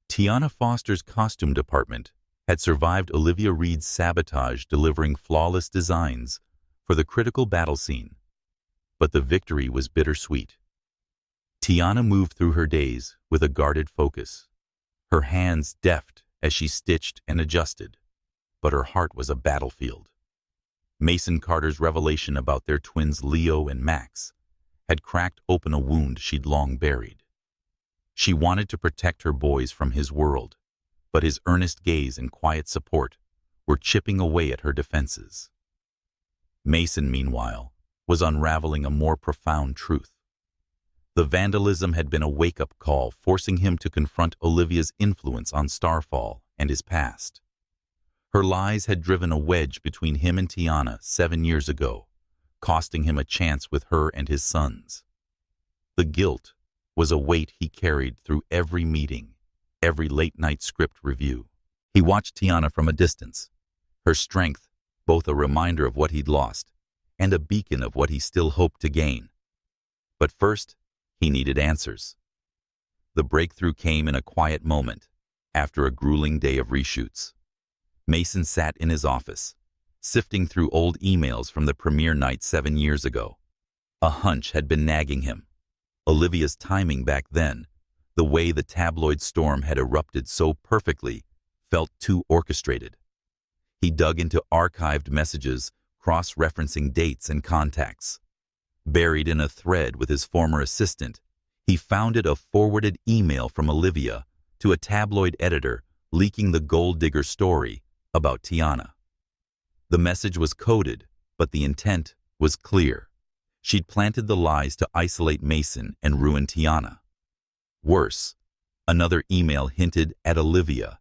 Tiana Foster's costume department had survived Olivia Reed's sabotage, delivering flawless designs for the critical battle scene. But the victory was bittersweet. Tiana moved through her days with a guarded focus, her hands deft as she stitched and adjusted, but her heart was a battlefield. Mason Carter's revelation about their twins Leo and Max had cracked open a wound she'd long buried. She wanted to protect her boys from his world, but his earnest gaze and quiet support were chipping away at her defenses. Mason, meanwhile, was unraveling a more profound truth. The vandalism had been a wake-up call, forcing him to confront Olivia's influence on Starfall and his past. Her lies had driven a wedge between him and Tiana 7 years ago, costing him a chance with her and his sons. The guilt was a weight he carried through every meeting, every late-night script review. He watched Tiana from a distance, her strength both a reminder of what he'd lost and a beacon of what he still hoped to gain. But first, he needed answers. The breakthrough came in a quiet moment, after a grueling day of reshoots. Mason sat in his office, sifting through old emails from the premiere night 7 years ago. A hunch had been nagging him. Olivia's timing back then, the way the tabloid storm had erupted so perfectly, felt too orchestrated. He dug into archived messages, cross-referencing dates and contacts. Buried in a thread with his former assistant, he found a forwarded email from Olivia to a tabloid editor leaking the gold digger story about Tiana. The message was coded, but the intent was clear. She'd planted the lies to isolate Mason and ruin Tiana. Worse, another email hinted at Olivia,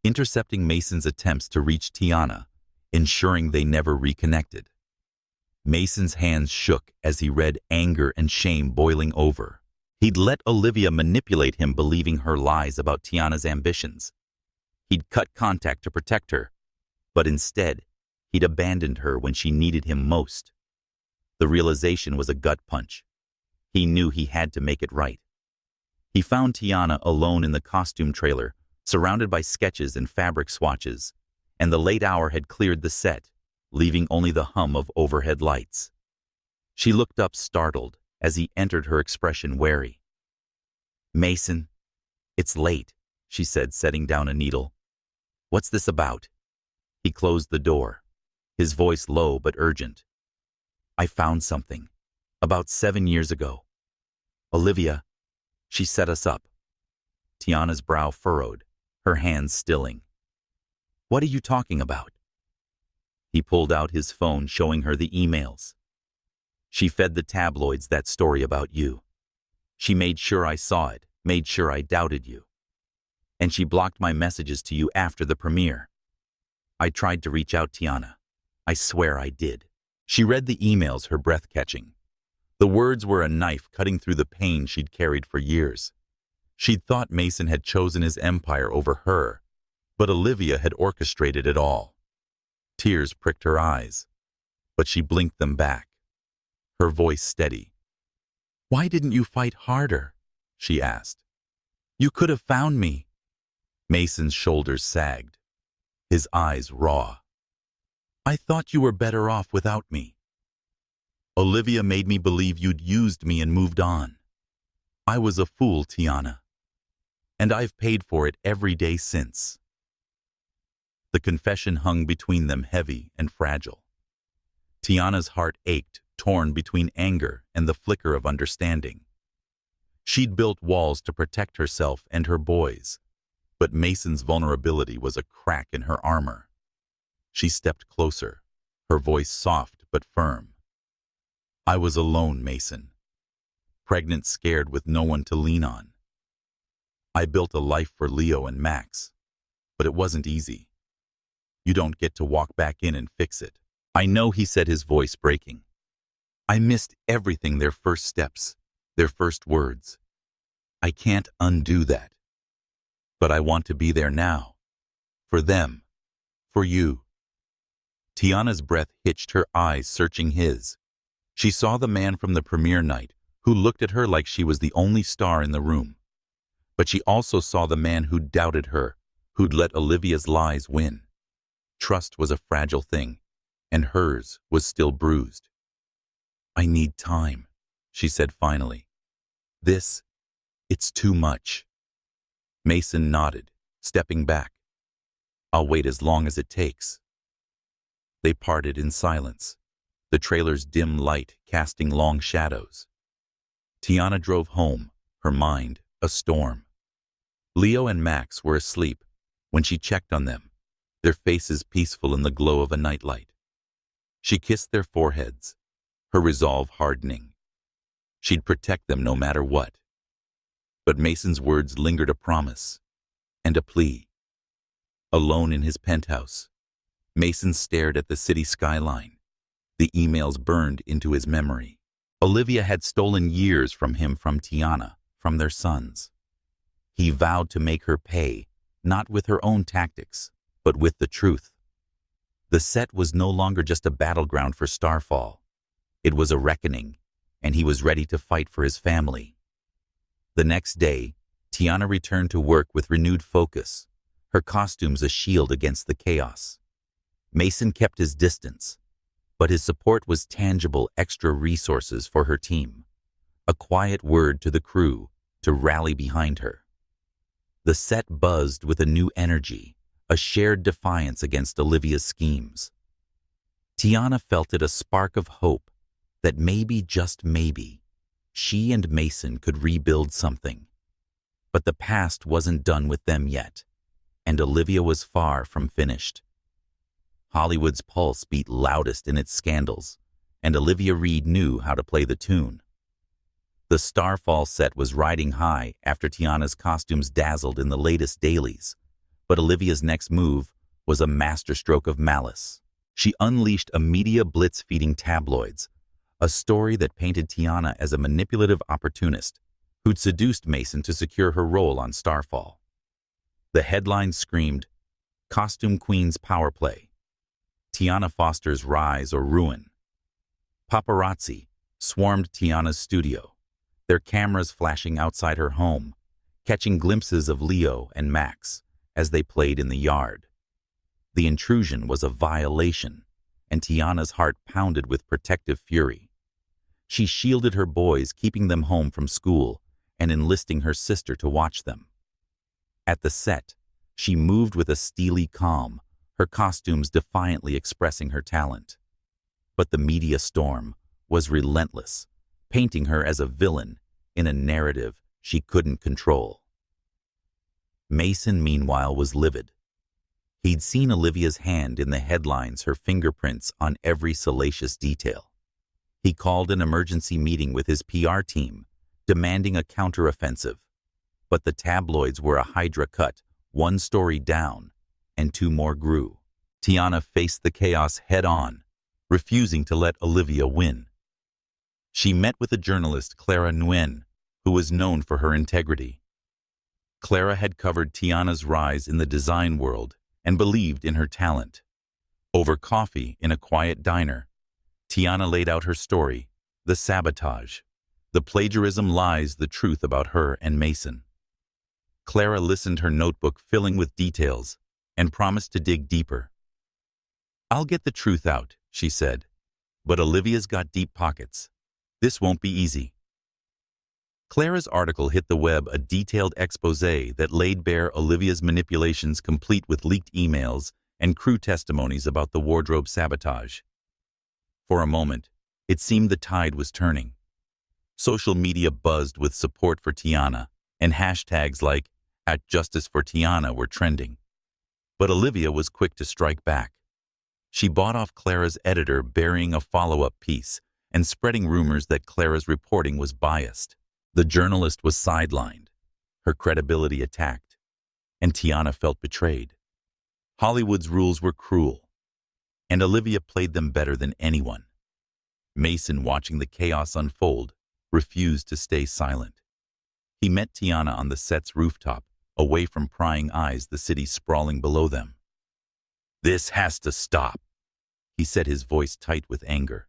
intercepting Mason's attempts to reach Tiana, ensuring they never reconnected. Mason's hands shook as he read, anger and shame boiling over. He'd let Olivia manipulate him, believing her lies about Tiana's ambitions. He'd cut contact to protect her, but instead, he'd abandoned her when she needed him most. The realization was a gut punch. He knew he had to make it right. He found Tiana alone in the costume trailer, surrounded by sketches and fabric swatches, and the late hour had cleared the set, leaving only the hum of overhead lights. She looked up, startled, as he entered, her expression wary. "Mason, it's late," she said, setting down a needle. "What's this about?" He closed the door, his voice low but urgent. "I found something, about 7 years ago. Olivia, she set us up." Tiana's brow furrowed, her hands stilling. "What are you talking about?" He pulled out his phone, showing her the emails. "She fed the tabloids that story about you. She made sure I saw it, made sure I doubted you." And she blocked my messages to you after the premiere. I tried to reach out, Tiana. I swear I did. She read the emails, her breath catching. The words were a knife cutting through the pain she'd carried for years. She'd thought Mason had chosen his empire over her, but Olivia had orchestrated it all. Tears pricked her eyes, but she blinked them back, her voice steady. "Why didn't you fight harder?" she asked. "You could have found me." Mason's shoulders sagged, his eyes raw. "I thought you were better off without me. Olivia made me believe you'd used me and moved on. I was a fool, Tiana, and I've paid for it every day since." The confession hung between them, heavy and fragile. Tiana's heart ached, torn between anger and the flicker of understanding. She'd built walls to protect herself and her boys, but Mason's vulnerability was a crack in her armor. She stepped closer, her voice soft but firm. "I was alone, Mason. Pregnant, scared, with no one to lean on. I built a life for Leo and Max, but it wasn't easy. You don't get to walk back in and fix it." "I know," he said, his voice breaking. "I missed everything, their first steps, their first words. I can't undo that. But I want to be there now. For them. For you." Tiana's breath hitched, her eyes searching his. She saw the man from the premiere night, who looked at her like she was the only star in the room. But she also saw the man who'd doubted her, who'd let Olivia's lies win. Trust was a fragile thing, and hers was still bruised. "I need time," she said finally. It's too much." Mason nodded, stepping back. "I'll wait as long as it takes." They parted in silence, the trailer's dim light casting long shadows. Tiana drove home, her mind a storm. Leo and Max were asleep when she checked on them, their faces peaceful in the glow of a nightlight. She kissed their foreheads, her resolve hardening. She'd protect them no matter what. But Mason's words lingered, a promise and a plea. Alone in his penthouse, Mason stared at the city skyline. The emails burned into his memory. Olivia had stolen years from him, from Tiana, from their sons. He vowed to make her pay, not with her own tactics, but with the truth. The set was no longer just a battleground for Starfall. It was a reckoning, and he was ready to fight for his family. The next day, Tiana returned to work with renewed focus, her costumes a shield against the chaos. Mason kept his distance, but his support was tangible, extra resources for her team, a quiet word to the crew to rally behind her. The set buzzed with a new energy, a shared defiance against Olivia's schemes. Tiana felt it, a spark of hope that maybe, just maybe, she and Mason could rebuild something. But the past wasn't done with them yet, and Olivia was far from finished. Hollywood's pulse beat loudest in its scandals, and Olivia Reed knew how to play the tune. The Starfall set was riding high after Tiana's costumes dazzled in the latest dailies, but Olivia's next move was a masterstroke of malice. She unleashed a media blitz feeding tabloids, a story that painted Tiana as a manipulative opportunist who'd seduced Mason to secure her role on Starfall. The headlines screamed, "Costume Queen's Power Play," "Tiana Foster's Rise or Ruin." Paparazzi swarmed Tiana's studio, their cameras flashing outside her home, catching glimpses of Leo and Max as they played in the yard. The intrusion was a violation, and Tiana's heart pounded with protective fury. She shielded her boys, keeping them home from school and enlisting her sister to watch them. At the set, she moved with a steely calm, her costumes defiantly expressing her talent. But the media storm was relentless, painting her as a villain in a narrative she couldn't control. Mason, meanwhile, was livid. He'd seen Olivia's hand in the headlines, her fingerprints on every salacious detail. He called an emergency meeting with his PR team, demanding a counteroffensive. But the tabloids were a hydra cut One story down, and two more grew. Tiana faced the chaos head-on, refusing to let Olivia win. She met with a journalist, Clara Nguyen, who was known for her integrity. Clara had covered Tiana's rise in the design world and believed in her talent. Over coffee in a quiet diner, Tiana laid out her story, the sabotage, the plagiarism lies, the truth about her and Mason. Clara listened, her notebook filling with details, and promised to dig deeper. "I'll get the truth out," she said, "but Olivia's got deep pockets. This won't be easy." Clara's article hit the web, a detailed exposé that laid bare Olivia's manipulations, complete with leaked emails and crew testimonies about the wardrobe sabotage. For a moment, it seemed the tide was turning. Social media buzzed with support for Tiana, and hashtags like @JusticeForTiana were trending. But Olivia was quick to strike back. She bought off Clara's editor, burying a follow-up piece and spreading rumors that Clara's reporting was biased. The journalist was sidelined, her credibility attacked, and Tiana felt betrayed. Hollywood's rules were cruel, and Olivia played them better than anyone. Mason, watching the chaos unfold, refused to stay silent. He met Tiana on the set's rooftop, away from prying eyes, the city sprawling below them. "This has to stop," he said, his voice tight with anger.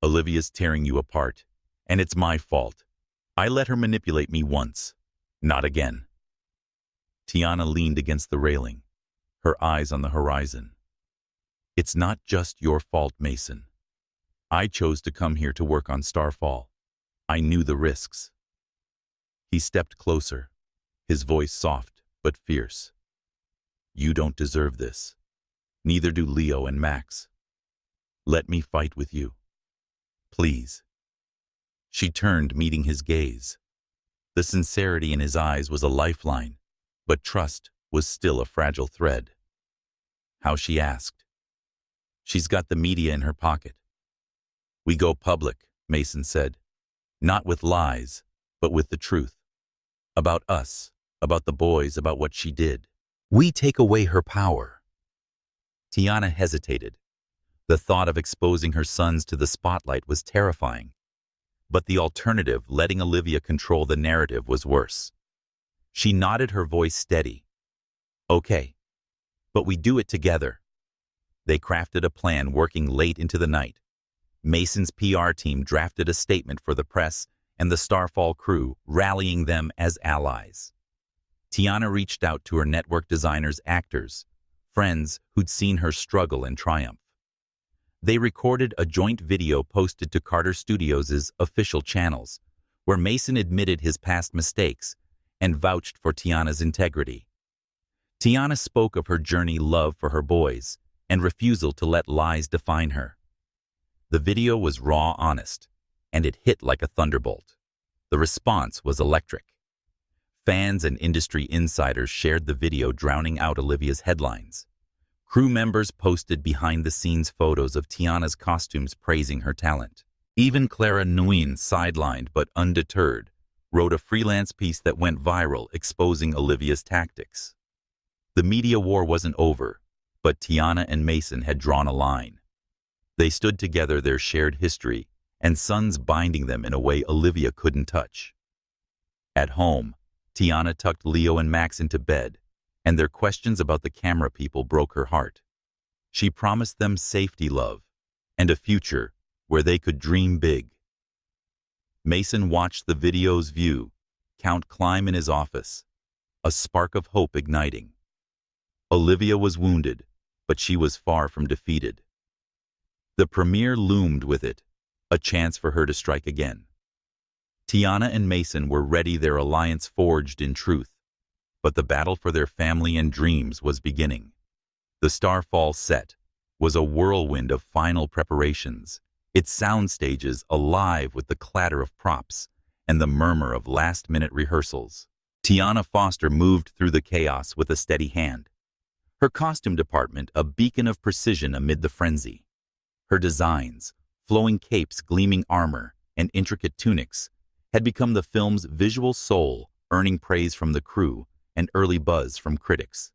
"Olivia's tearing you apart, and it's my fault. I let her manipulate me once. Not again." Tiana leaned against the railing, her eyes on the horizon. "It's not just your fault, Mason. I chose to come here to work on Starfall. I knew the risks." He stepped closer, his voice soft but fierce. "You don't deserve this. Neither do Leo and Max. Let me fight with you. Please." She turned, meeting his gaze. The sincerity in his eyes was a lifeline, but trust was still a fragile thread. "How?" she asked. "She's got the media in her pocket." "We go public," Mason said. "Not with lies, but with the truth. About us, about the boys, about what she did. We take away her power." Tiana hesitated. The thought of exposing her sons to the spotlight was terrifying. But the alternative, letting Olivia control the narrative, was worse. She nodded, her voice steady. "Okay, but we do it together." They crafted a plan, working late into the night. Mason's PR team drafted a statement for the press and the Starfall crew, rallying them as allies. Tiana reached out to her network designers, actors, friends who'd seen her struggle and triumph. They recorded a joint video posted to Carter Studios' official channels, where Mason admitted his past mistakes and vouched for Tiana's integrity. Tiana spoke of her journey, love for her boys, and refusal to let lies define her. The video was raw, honest, and it hit like a thunderbolt. The response was electric. Fans and industry insiders shared the video, drowning out Olivia's headlines. Crew members posted behind-the-scenes photos of Tiana's costumes, praising her talent. Even Clara Nguyen, sidelined but undeterred, wrote a freelance piece that went viral, exposing Olivia's tactics. The media war wasn't over, but Tiana and Mason had drawn a line. They stood together, their shared history and sons binding them in a way Olivia couldn't touch. At home, Tiana tucked Leo and Max into bed, and their questions about the camera people broke her heart. She promised them safety, love, and a future where they could dream big. Mason watched the video's view, count climb in his office, a spark of hope igniting. Olivia was wounded, but she was far from defeated. The premiere loomed with it, a chance for her to strike again. Tiana and Mason were ready, their alliance forged in truth. But the battle for their family and dreams was beginning. The Starfall set was a whirlwind of final preparations, its sound stages alive with the clatter of props and the murmur of last-minute rehearsals. Tiana Foster moved through the chaos with a steady hand, her costume department a beacon of precision amid the frenzy. Her designs, flowing capes, gleaming armor, and intricate tunics, had become the film's visual soul, earning praise from the crew and early buzz from critics.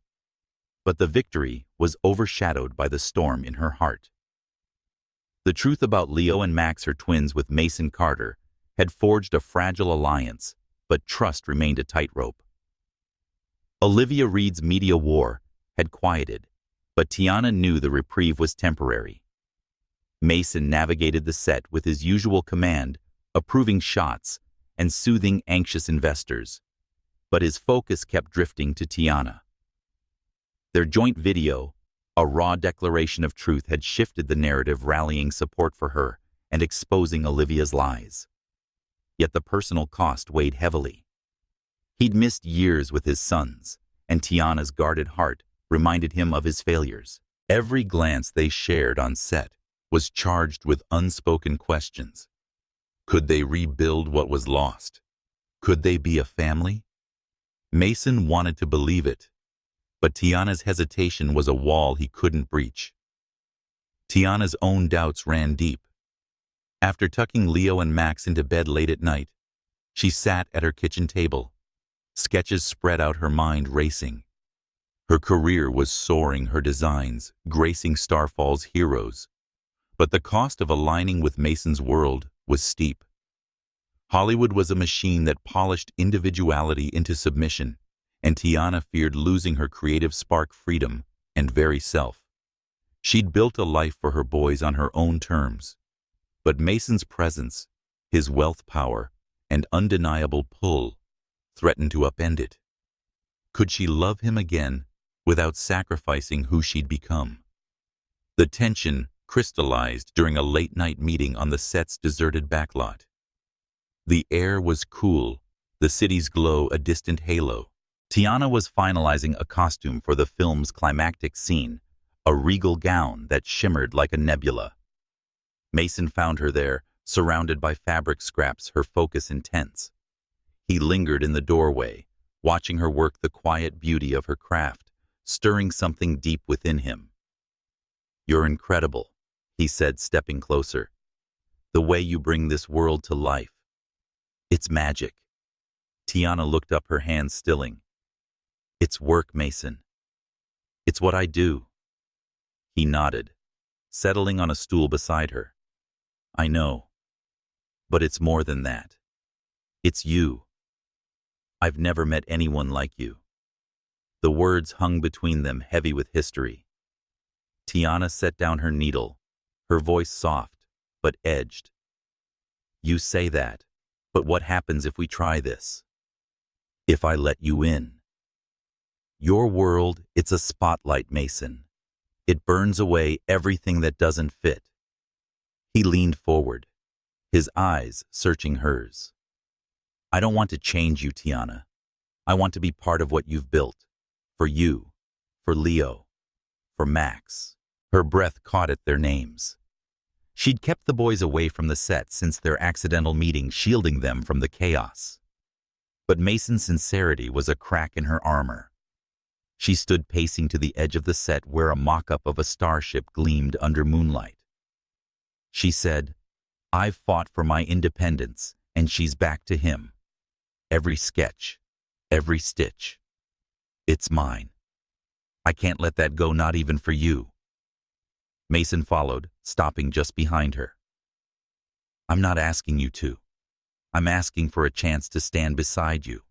But the victory was overshadowed by the storm in her heart. The truth about Leo and Max, her twins with Mason Carter, had forged a fragile alliance, but trust remained a tightrope. Olivia Reed's media war had quieted, but Tiana knew the reprieve was temporary. Mason navigated the set with his usual command, approving shots and soothing anxious investors, but his focus kept drifting to Tiana. Their joint video, a raw declaration of truth, had shifted the narrative, rallying support for her and exposing Olivia's lies. Yet the personal cost weighed heavily. He'd missed years with his sons, and Tiana's guarded heart reminded him of his failures. Every glance they shared on set was charged with unspoken questions. Could they rebuild what was lost? Could they be a family? Mason wanted to believe it, but Tiana's hesitation was a wall he couldn't breach. Tiana's own doubts ran deep. After tucking Leo and Max into bed late at night, she sat at her kitchen table, sketches spread out, her mind racing. Her career was soaring, her designs gracing Starfall's heroes, but the cost of aligning with Mason's world was steep. Hollywood was a machine that polished individuality into submission, and Tiana feared losing her creative spark, freedom, and very self. She'd built a life for her boys on her own terms, but Mason's presence, his wealth, power, and undeniable pull threatened to upend it. Could she love him again without sacrificing who she'd become? The tension crystallized during a late-night meeting on the set's deserted backlot. The air was cool, the city's glow a distant halo. Tiana was finalizing a costume for the film's climactic scene, a regal gown that shimmered like a nebula. Mason found her there, surrounded by fabric scraps, her focus intense. He lingered in the doorway, watching her work, the quiet beauty of her craft, stirring something deep within him. "You're incredible," he said, stepping closer. "The way you bring this world to life. It's magic." Tiana looked up, her hands stilling. "It's work, Mason. It's what I do." He nodded, settling on a stool beside her. "I know. But it's more than that. It's you. I've never met anyone like you." The words hung between them, heavy with history. Tiana set down her needle, her voice soft but edged. "You say that, but what happens if we try this? If I let you in? Your world, it's a spotlight, Mason. It burns away everything that doesn't fit." He leaned forward, his eyes searching hers. "I don't want to change you, Tiana. I want to be part of what you've built. For you, for Leo, for Max." Her breath caught at their names. She'd kept the boys away from the set since their accidental meeting, shielding them from the chaos. But Mason's sincerity was a crack in her armor. She stood pacing to the edge of the set where a mock-up of a starship gleamed under moonlight. She said, "I've fought for my independence, and she's back to him. Every sketch, every stitch. It's mine. I can't let that go, not even for you." Mason followed, stopping just behind her. "I'm not asking you to. I'm asking for a chance to stand beside you.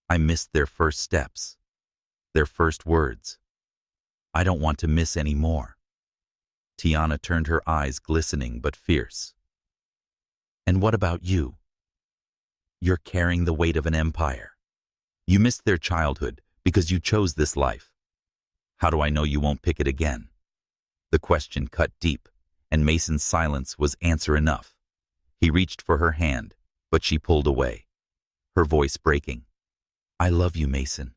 I missed their first steps, their first words. I don't want to miss any more." Tiana turned, her eyes glistening but fierce. "And what about you? You're carrying the weight of an empire. You missed their childhood because you chose this life. How do I know you won't pick it again?" The question cut deep, and Mason's silence was answer enough. He reached for her hand, but she pulled away, her voice breaking. "I love you, Mason.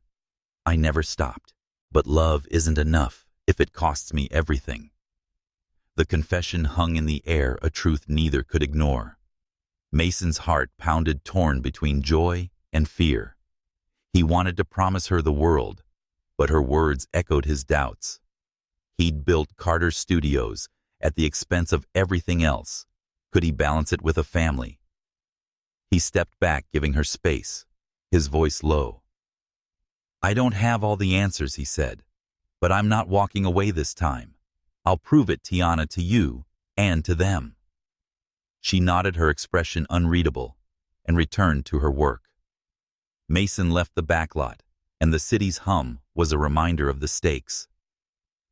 I never stopped. But love isn't enough if it costs me everything." The confession hung in the air, a truth neither could ignore. Mason's heart pounded, torn between joy and fear. He wanted to promise her the world, but her words echoed his doubts. He'd built Carter Studios at the expense of everything else. Could he balance it with a family? He stepped back, giving her space, his voice low. "I don't have all the answers," he said, "but I'm not walking away this time. I'll prove it, Tiana, to you and to them." She nodded, her expression unreadable, and returned to her work. Mason left the backlot, and the city's hum was a reminder of the stakes.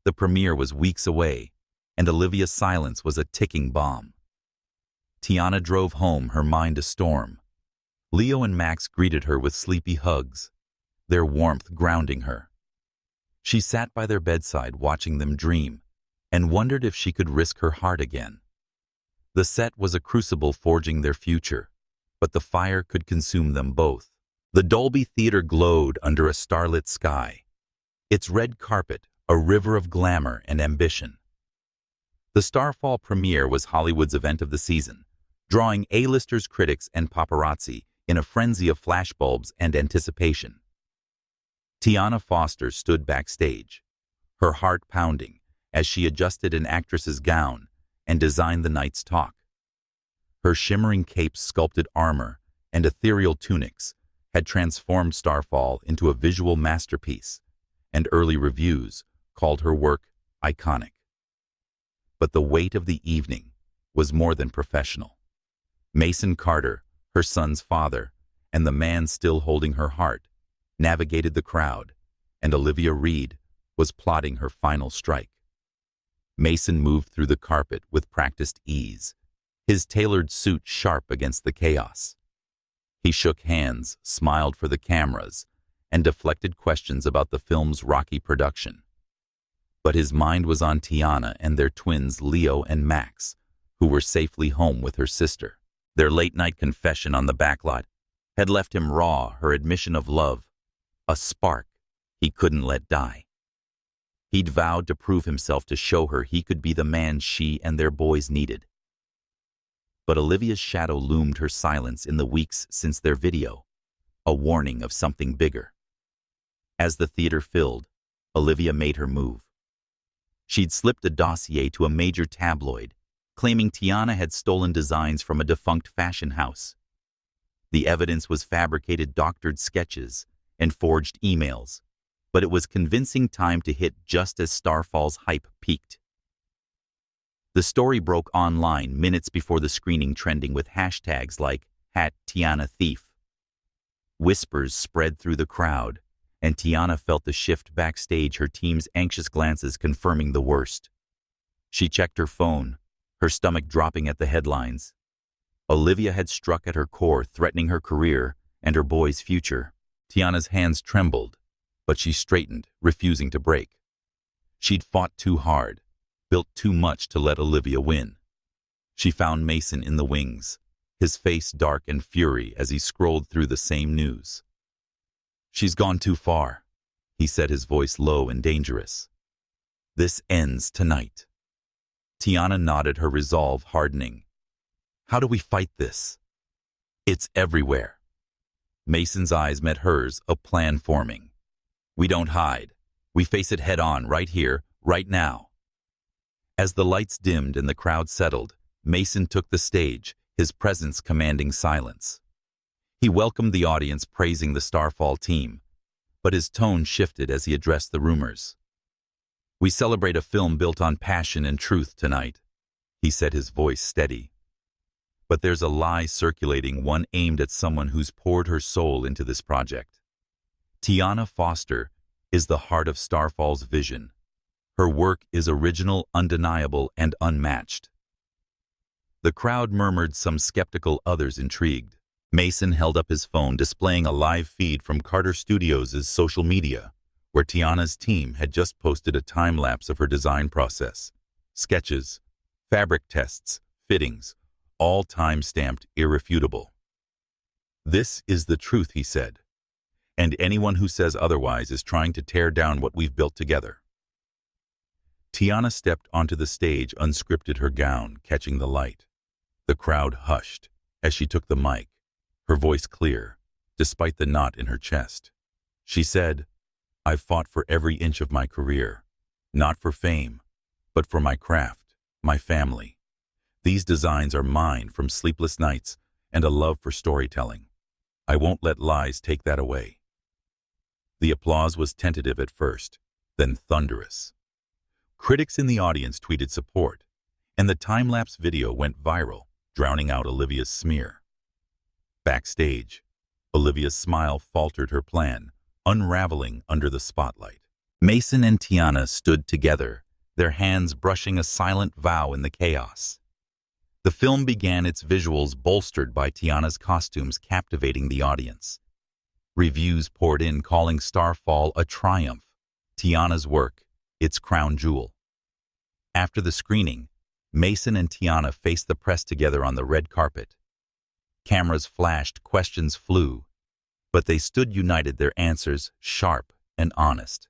The premiere was weeks away, and Olivia's silence was a ticking bomb. Tiana drove home, her mind a storm. Leo and Max greeted her with sleepy hugs, their warmth grounding her. She sat by their bedside watching them dream, and wondered if she could risk her heart again. The set was a crucible forging their future, but the fire could consume them both. The Dolby Theatre glowed under a starlit sky, its red carpet a river of glamour and ambition. The Starfall premiere was Hollywood's event of the season, drawing A-listers, critics, and paparazzi in a frenzy of flashbulbs and anticipation. Tiana Foster stood backstage, her heart pounding as she adjusted an actress's gown and designed the night's talk. Her shimmering capes, sculpted armor, and ethereal tunics had transformed Starfall into a visual masterpiece, and early reviews called her work iconic. But the weight of the evening was more than professional. Mason Carter, her son's father, and the man still holding her heart, navigated the crowd, and Olivia Reed was plotting her final strike. Mason moved through the carpet with practiced ease, his tailored suit sharp against the chaos. He shook hands, smiled for the cameras, and deflected questions about the film's rocky production. But his mind was on Tiana and their twins Leo and Max, who were safely home with her sister. Their late-night confession on the backlot had left him raw, her admission of love, a spark he couldn't let die. He'd vowed to prove himself, to show her he could be the man she and their boys needed. But Olivia's shadow loomed, her silence in the weeks since their video, a warning of something bigger. As the theater filled, Olivia made her move. She'd slipped a dossier to a major tabloid, claiming Tiana had stolen designs from a defunct fashion house. The evidence was fabricated, doctored sketches, and forged emails, but it was convincing time to hit just as Starfall's hype peaked. The story broke online minutes before the screening, trending with hashtags like #TianaThief. Whispers spread through the crowd, and Tiana felt the shift backstage, her team's anxious glances confirming the worst. She checked her phone, her stomach dropping at the headlines. Olivia had struck at her core, threatening her career and her boy's future. Tiana's hands trembled, but she straightened, refusing to break. She'd fought too hard, built too much to let Olivia win. She found Mason in the wings, his face dark in fury as he scrolled through the same news. "She's gone too far," he said, his voice low and dangerous. "This ends tonight." Tiana nodded, her resolve hardening. "How do we fight this?" "It's everywhere." Mason's eyes met hers, a plan forming. "We don't hide. We face it head on, right here, right now." As the lights dimmed and the crowd settled, Mason took the stage, his presence commanding silence. He welcomed the audience, praising the Starfall team, but his tone shifted as he addressed the rumors. "We celebrate a film built on passion and truth tonight," he said, his voice steady. "But there's a lie circulating, one aimed at someone who's poured her soul into this project. Tiana Foster is the heart of Starfall's vision. Her work is original, undeniable, and unmatched." The crowd murmured, some skeptical, others intrigued. Mason held up his phone, displaying a live feed from Carter Studios' social media, where Tiana's team had just posted a time-lapse of her design process. Sketches, fabric tests, fittings, all time-stamped, irrefutable. "This is the truth," he said, "and anyone who says otherwise is trying to tear down what we've built together." Tiana stepped onto the stage, unscripted, her gown catching the light. The crowd hushed as she took the mic, her voice clear, despite the knot in her chest. She said, "I've fought for every inch of my career, not for fame, but for my craft, my family. These designs are mine from sleepless nights and a love for storytelling. I won't let lies take that away." The applause was tentative at first, then thunderous. Critics in the audience tweeted support, and the time-lapse video went viral, drowning out Olivia's smear. Backstage, Olivia's smile faltered her plan, unraveling under the spotlight. Mason and Tiana stood together, their hands brushing a silent vow in the chaos. The film began, its visuals bolstered by Tiana's costumes captivating the audience. Reviews poured in calling Starfall a triumph, Tiana's work its crown jewel. After the screening, Mason and Tiana faced the press together on the red carpet. Cameras flashed, questions flew, but they stood united, their answers sharp and honest.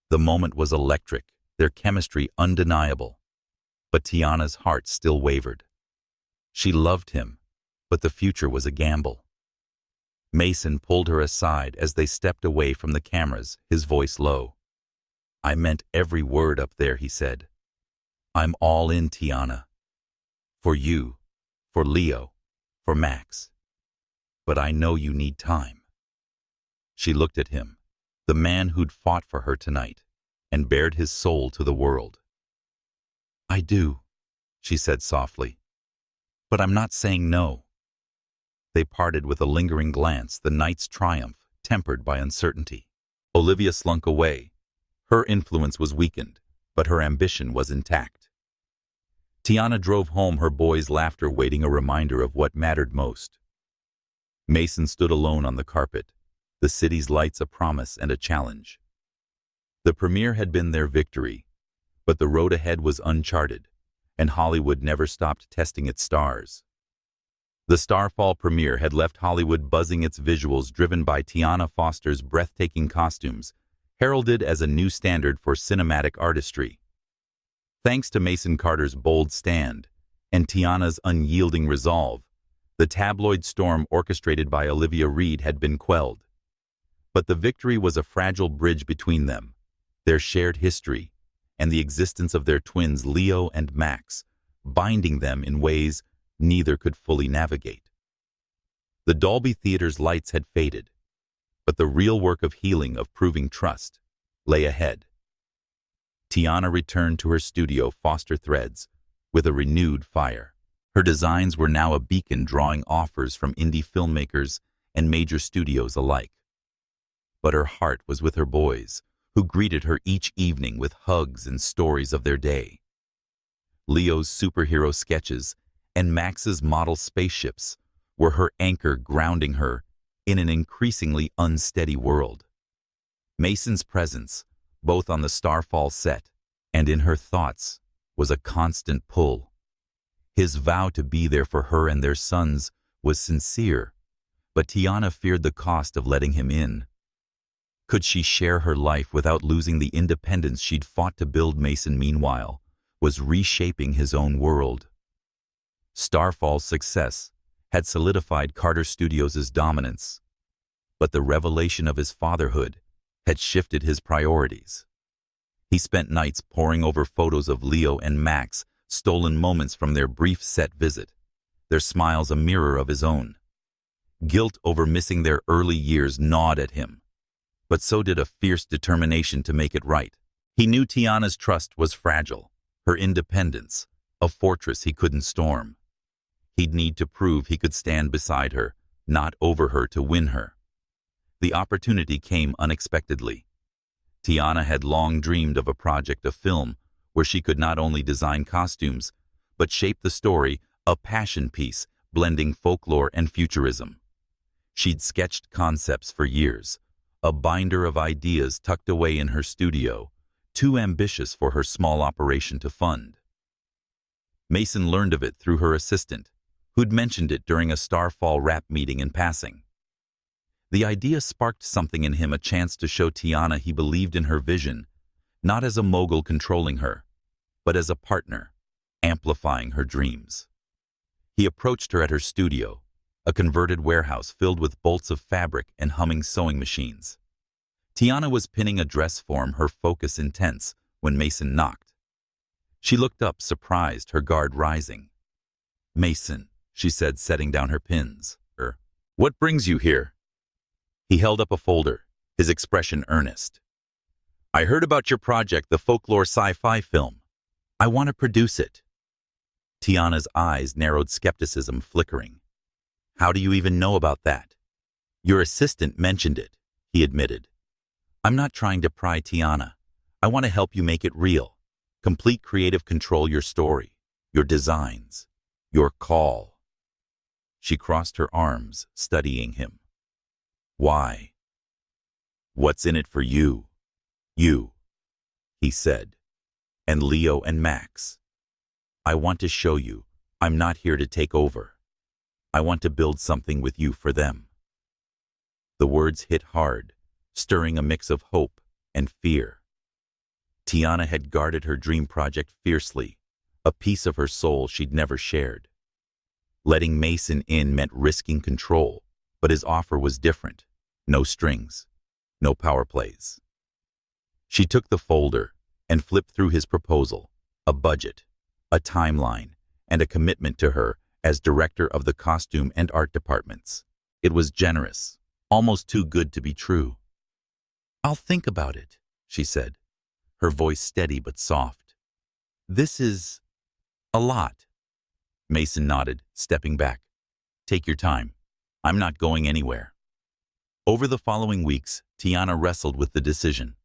The moment was electric, their chemistry undeniable. But Tiana's heart still wavered. She loved him, but the future was a gamble. Mason pulled her aside as they stepped away from the cameras, his voice low. "I meant every word up there," he said. "I'm all in, Tiana. For you, for Leo, for Max. But I know you need time." She looked at him, the man who'd fought for her tonight, and bared his soul to the world. "I do," she said softly. "But I'm not saying no." They parted with a lingering glance, the night's triumph tempered by uncertainty. Olivia slunk away. Her influence was weakened, but her ambition was intact. Tiana drove home, her boys' laughter waiting, a reminder of what mattered most. Mason stood alone on the carpet, the city's lights a promise and a challenge. The premiere had been their victory, but the road ahead was uncharted, and Hollywood never stopped testing its stars. The Starfall premiere had left Hollywood buzzing, its visuals driven by Tiana Foster's breathtaking costumes, heralded as a new standard for cinematic artistry. Thanks to Mason Carter's bold stand and Tiana's unyielding resolve, the tabloid storm orchestrated by Olivia Reed had been quelled. But the victory was a fragile bridge between them, their shared history, and the existence of their twins Leo and Max, binding them in ways neither could fully navigate. The Dolby Theatre's lights had faded, but the real work of healing, of proving trust, lay ahead. Tiana returned to her studio, Foster Threads, with a renewed fire. Her designs were now a beacon, drawing offers from indie filmmakers and major studios alike. But her heart was with her boys, who greeted her each evening with hugs and stories of their day. Leo's superhero sketches and Max's model spaceships were her anchor, grounding her in an increasingly unsteady world. Mason's presence, both on the Starfall set and in her thoughts, was a constant pull. His vow to be there for her and their sons was sincere, but Tiana feared the cost of letting him in. Could she share her life without losing the independence she'd fought to build? Mason, meanwhile, was reshaping his own world. Starfall's success had solidified Carter Studios' dominance, but the revelation of his fatherhood had shifted his priorities. He spent nights poring over photos of Leo and Max, stolen moments from their brief set visit, their smiles a mirror of his own. Guilt over missing their early years gnawed at him, but so did a fierce determination to make it right. He knew Tiana's trust was fragile, her independence, a fortress he couldn't storm. He'd need to prove he could stand beside her, not over her, to win her. The opportunity came unexpectedly. Tiana had long dreamed of a project, a film, where she could not only design costumes, but shape the story, a passion piece blending folklore and futurism. She'd sketched concepts for years, a binder of ideas tucked away in her studio, too ambitious for her small operation to fund. Mason learned of it through her assistant, who'd mentioned it during a Starfall rap meeting in passing. The idea sparked something in him, a chance to show Tiana he believed in her vision, not as a mogul controlling her, but as a partner, amplifying her dreams. He approached her at her studio, a converted warehouse filled with bolts of fabric and humming sewing machines. Tiana was pinning a dress form, her focus intense, when Mason knocked. She looked up, surprised, her guard rising. "Mason," she said, setting down her pins. What brings you here?" He held up a folder, his expression earnest. "I heard about your project, the folklore sci-fi film. I want to produce it." Tiana's eyes narrowed, skepticism flickering. "How do you even know about that?" "Your assistant mentioned it," he admitted. "I'm not trying to pry, Tiana. I want to help you make it real. Complete creative control, your story, your designs, your call." She crossed her arms, studying him. "Why?" "What's in it for you?" "You," he said. "And Leo and Max. I want to show you I'm not here to take over. I want to build something with you for them." The words hit hard, stirring a mix of hope and fear. Tiana had guarded her dream project fiercely, a piece of her soul she'd never shared. Letting Mason in meant risking control, but his offer was different. No strings, no power plays. She took the folder and flipped through his proposal, a budget, a timeline, and a commitment to her as director of the costume and art departments. It was generous, almost too good to be true. "I'll think about it," she said, her voice steady but soft. "This is a lot." Mason nodded, stepping back. "Take your time. I'm not going anywhere." Over the following weeks, Tiana wrestled with the decision.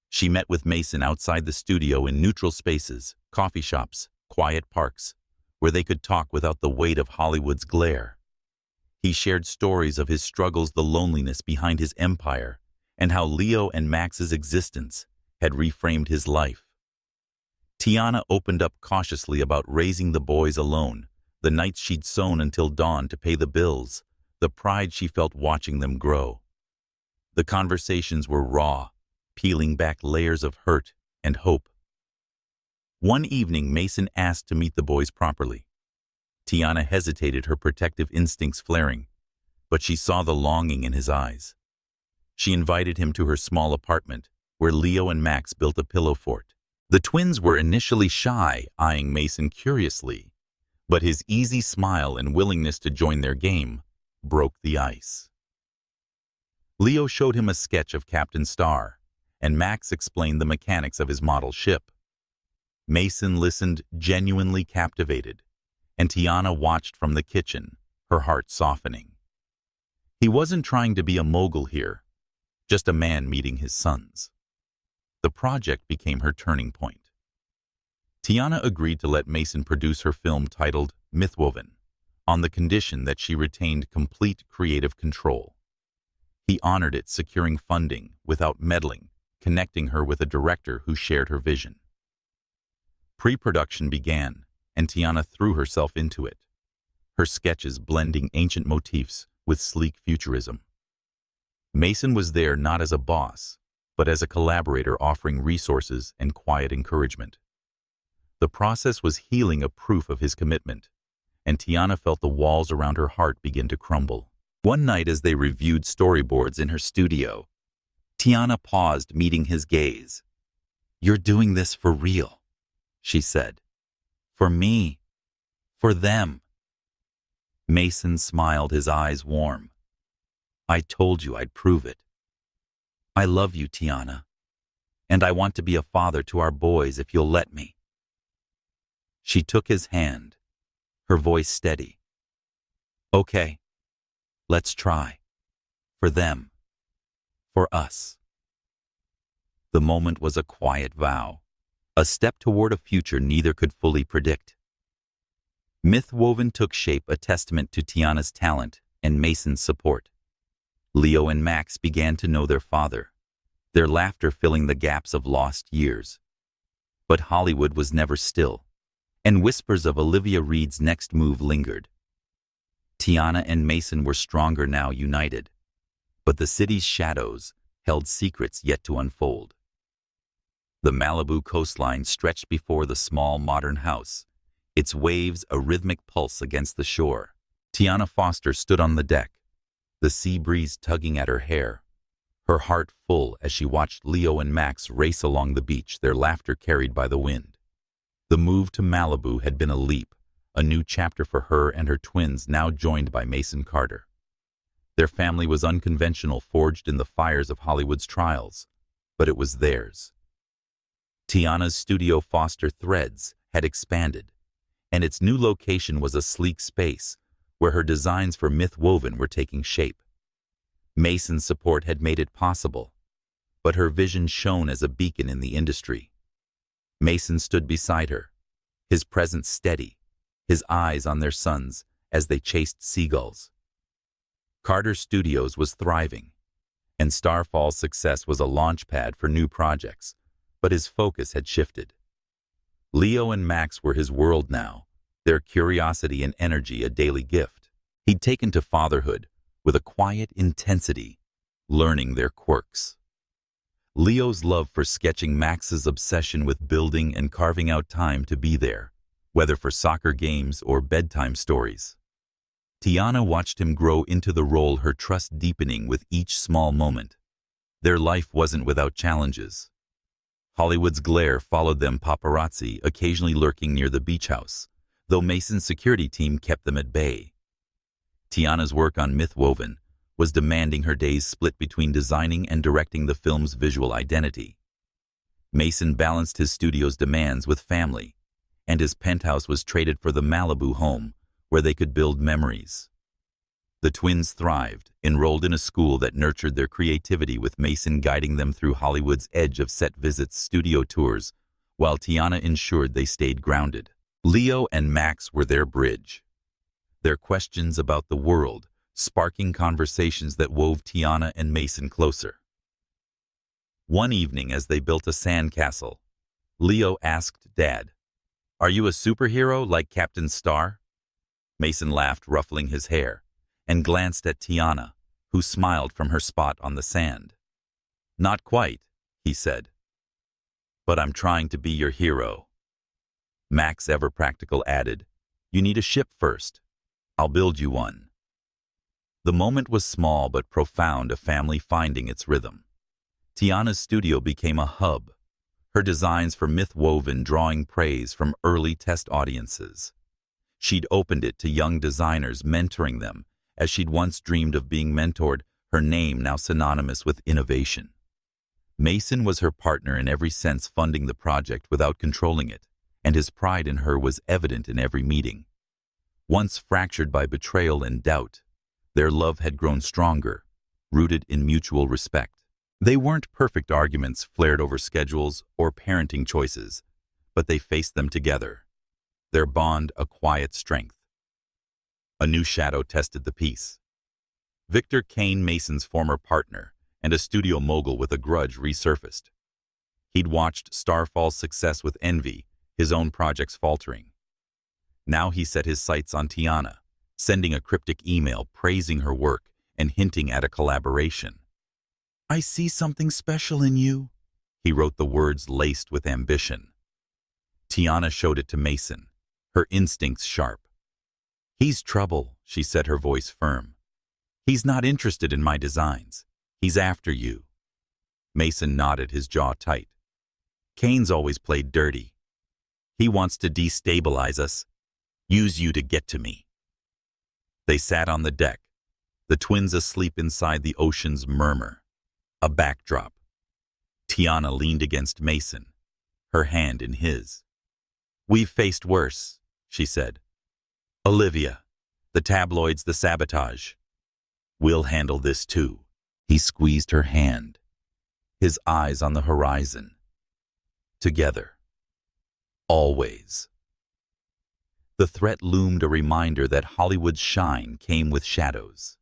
She met with Mason outside the studio in neutral spaces, coffee shops, quiet parks, where they could talk without the weight of Hollywood's glare. He shared stories of his struggles, the loneliness behind his empire, and how Leo and Max's existence had reframed his life. Tiana opened up cautiously about raising the boys alone, the nights she'd sewn until dawn to pay the bills, the pride she felt watching them grow. The conversations were raw, peeling back layers of hurt and hope. One evening, Mason asked to meet the boys properly. Tiana hesitated, her protective instincts flaring, but she saw the longing in his eyes. She invited him to her small apartment, where Leo and Max built a pillow fort. The twins were initially shy, eyeing Mason curiously, but his easy smile and willingness to join their game broke the ice. Leo showed him a sketch of Captain Star, and Max explained the mechanics of his model ship. Mason listened, genuinely captivated, and Tiana watched from the kitchen, her heart softening. He wasn't trying to be a mogul here, just a man meeting his sons. The project became her turning point. Tiana agreed to let Mason produce her film titled Mythwoven, on the condition that she retained complete creative control. He honored it, securing funding without meddling, connecting her with a director who shared her vision. Pre-production began, and Tiana threw herself into it, her sketches blending ancient motifs with sleek futurism. Mason was there not as a boss, but as a collaborator offering resources and quiet encouragement. The process was healing, a proof of his commitment, and Tiana felt the walls around her heart begin to crumble. One night as they reviewed storyboards in her studio, Tiana paused, meeting his gaze. "You're doing this for real," she said. "For me. For them." Mason smiled, his eyes warm. "I told you I'd prove it. I love you, Tiana, and I want to be a father to our boys if you'll let me." She took his hand, her voice steady. "Okay, let's try. For them. For us." The moment was a quiet vow, a step toward a future neither could fully predict. Mythwoven took shape, a testament to Tiana's talent and Mason's support. Leo and Max began to know their father, their laughter filling the gaps of lost years. But Hollywood was never still, and whispers of Olivia Reed's next move lingered. Tiana and Mason were stronger now, united, but the city's shadows held secrets yet to unfold. The Malibu coastline stretched before the small modern house, its waves a rhythmic pulse against the shore. Tiana Foster stood on the deck, the sea breeze tugging at her hair, her heart full as she watched Leo and Max race along the beach, their laughter carried by the wind. The move to Malibu had been a leap, a new chapter for her and her twins, now joined by Mason Carter. Their family was unconventional, forged in the fires of Hollywood's trials, but it was theirs. Tiana's studio Foster Threads had expanded, and its new location was a sleek space where her designs for Myth Woven were taking shape. Mason's support had made it possible, but her vision shone as a beacon in the industry. Mason stood beside her, his presence steady, his eyes on their sons as they chased seagulls. Carter Studios was thriving, and Starfall's success was a launchpad for new projects, but his focus had shifted. Leo and Max were his world now, their curiosity and energy a daily gift. He'd taken to fatherhood with a quiet intensity, learning their quirks. Leo's love for sketching, Max's obsession with building and carving out time to be there, whether for soccer games or bedtime stories. Tiana watched him grow into the role, her trust deepening with each small moment. Their life wasn't without challenges. Hollywood's glare followed them, paparazzi occasionally lurking near the beach house, though Mason's security team kept them at bay. Tiana's work on Myth Woven was demanding, her days split between designing and directing the film's visual identity. Mason balanced his studio's demands with family, and his penthouse was traded for the Malibu home where they could build memories. The twins thrived, enrolled in a school that nurtured their creativity, with Mason guiding them through Hollywood's edge of set visits, studio tours, while Tiana ensured they stayed grounded. Leo and Max were their bridge, their questions about the world sparking conversations that wove Tiana and Mason closer. One evening, as they built a sandcastle, Leo asked Dad, "Are you a superhero like Captain Star?" Mason laughed, ruffling his hair, and glanced at Tiana, who smiled from her spot on the sand. "Not quite," he said. "But I'm trying to be your hero." Max, ever practical, added, "You need a ship first. I'll build you one." The moment was small but profound, a family finding its rhythm. Tiana's studio became a hub, her designs for Myth Woven drawing praise from early test audiences. She'd opened it to young designers, mentoring them as she'd once dreamed of being mentored, her name now synonymous with innovation. Mason was her partner in every sense, funding the project without controlling it, and his pride in her was evident in every meeting. Once fractured by betrayal and doubt, their love had grown stronger, rooted in mutual respect. They weren't perfect arguments flared over schedules or parenting choices, but they faced them together, their bond a quiet strength. A new shadow tested the peace. Victor Kane, Mason's former partner and a studio mogul with a grudge, resurfaced. He'd watched Starfall's success with envy, his own projects faltering. Now he set his sights on Tiana, sending a cryptic email praising her work and hinting at a collaboration. "I see something special in you," he wrote, the words laced with ambition. Tiana showed it to Mason, her instincts sharp. "He's trouble," she said, her voice firm. "He's not interested in my designs. He's after you." Mason nodded, his jaw tight. "Kane's always played dirty. He wants to destabilize us, use you to get to me." They sat on the deck, the twins asleep inside the ocean's murmur. A backdrop. Tiana leaned against Mason, her hand in his. "We've faced worse," she said. "Olivia, the tabloids, the sabotage. We'll handle this too." He squeezed her hand, his eyes on the horizon. Together. Always. The threat loomed, a reminder that Hollywood's shine came with shadows.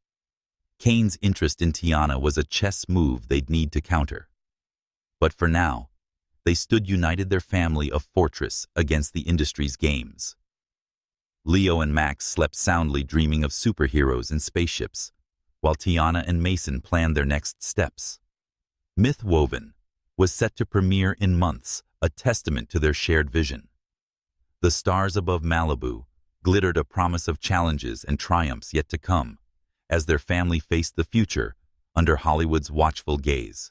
Kane's interest in Tiana was a chess move they'd need to counter. But for now, they stood united, their family a fortress against the industry's games. Leo and Max slept soundly, dreaming of superheroes and spaceships, while Tiana and Mason planned their next steps. Myth Woven was set to premiere in months, a testament to their shared vision. The stars above Malibu glittered, a promise of challenges and triumphs yet to come, as their family faced the future under Hollywood's watchful gaze.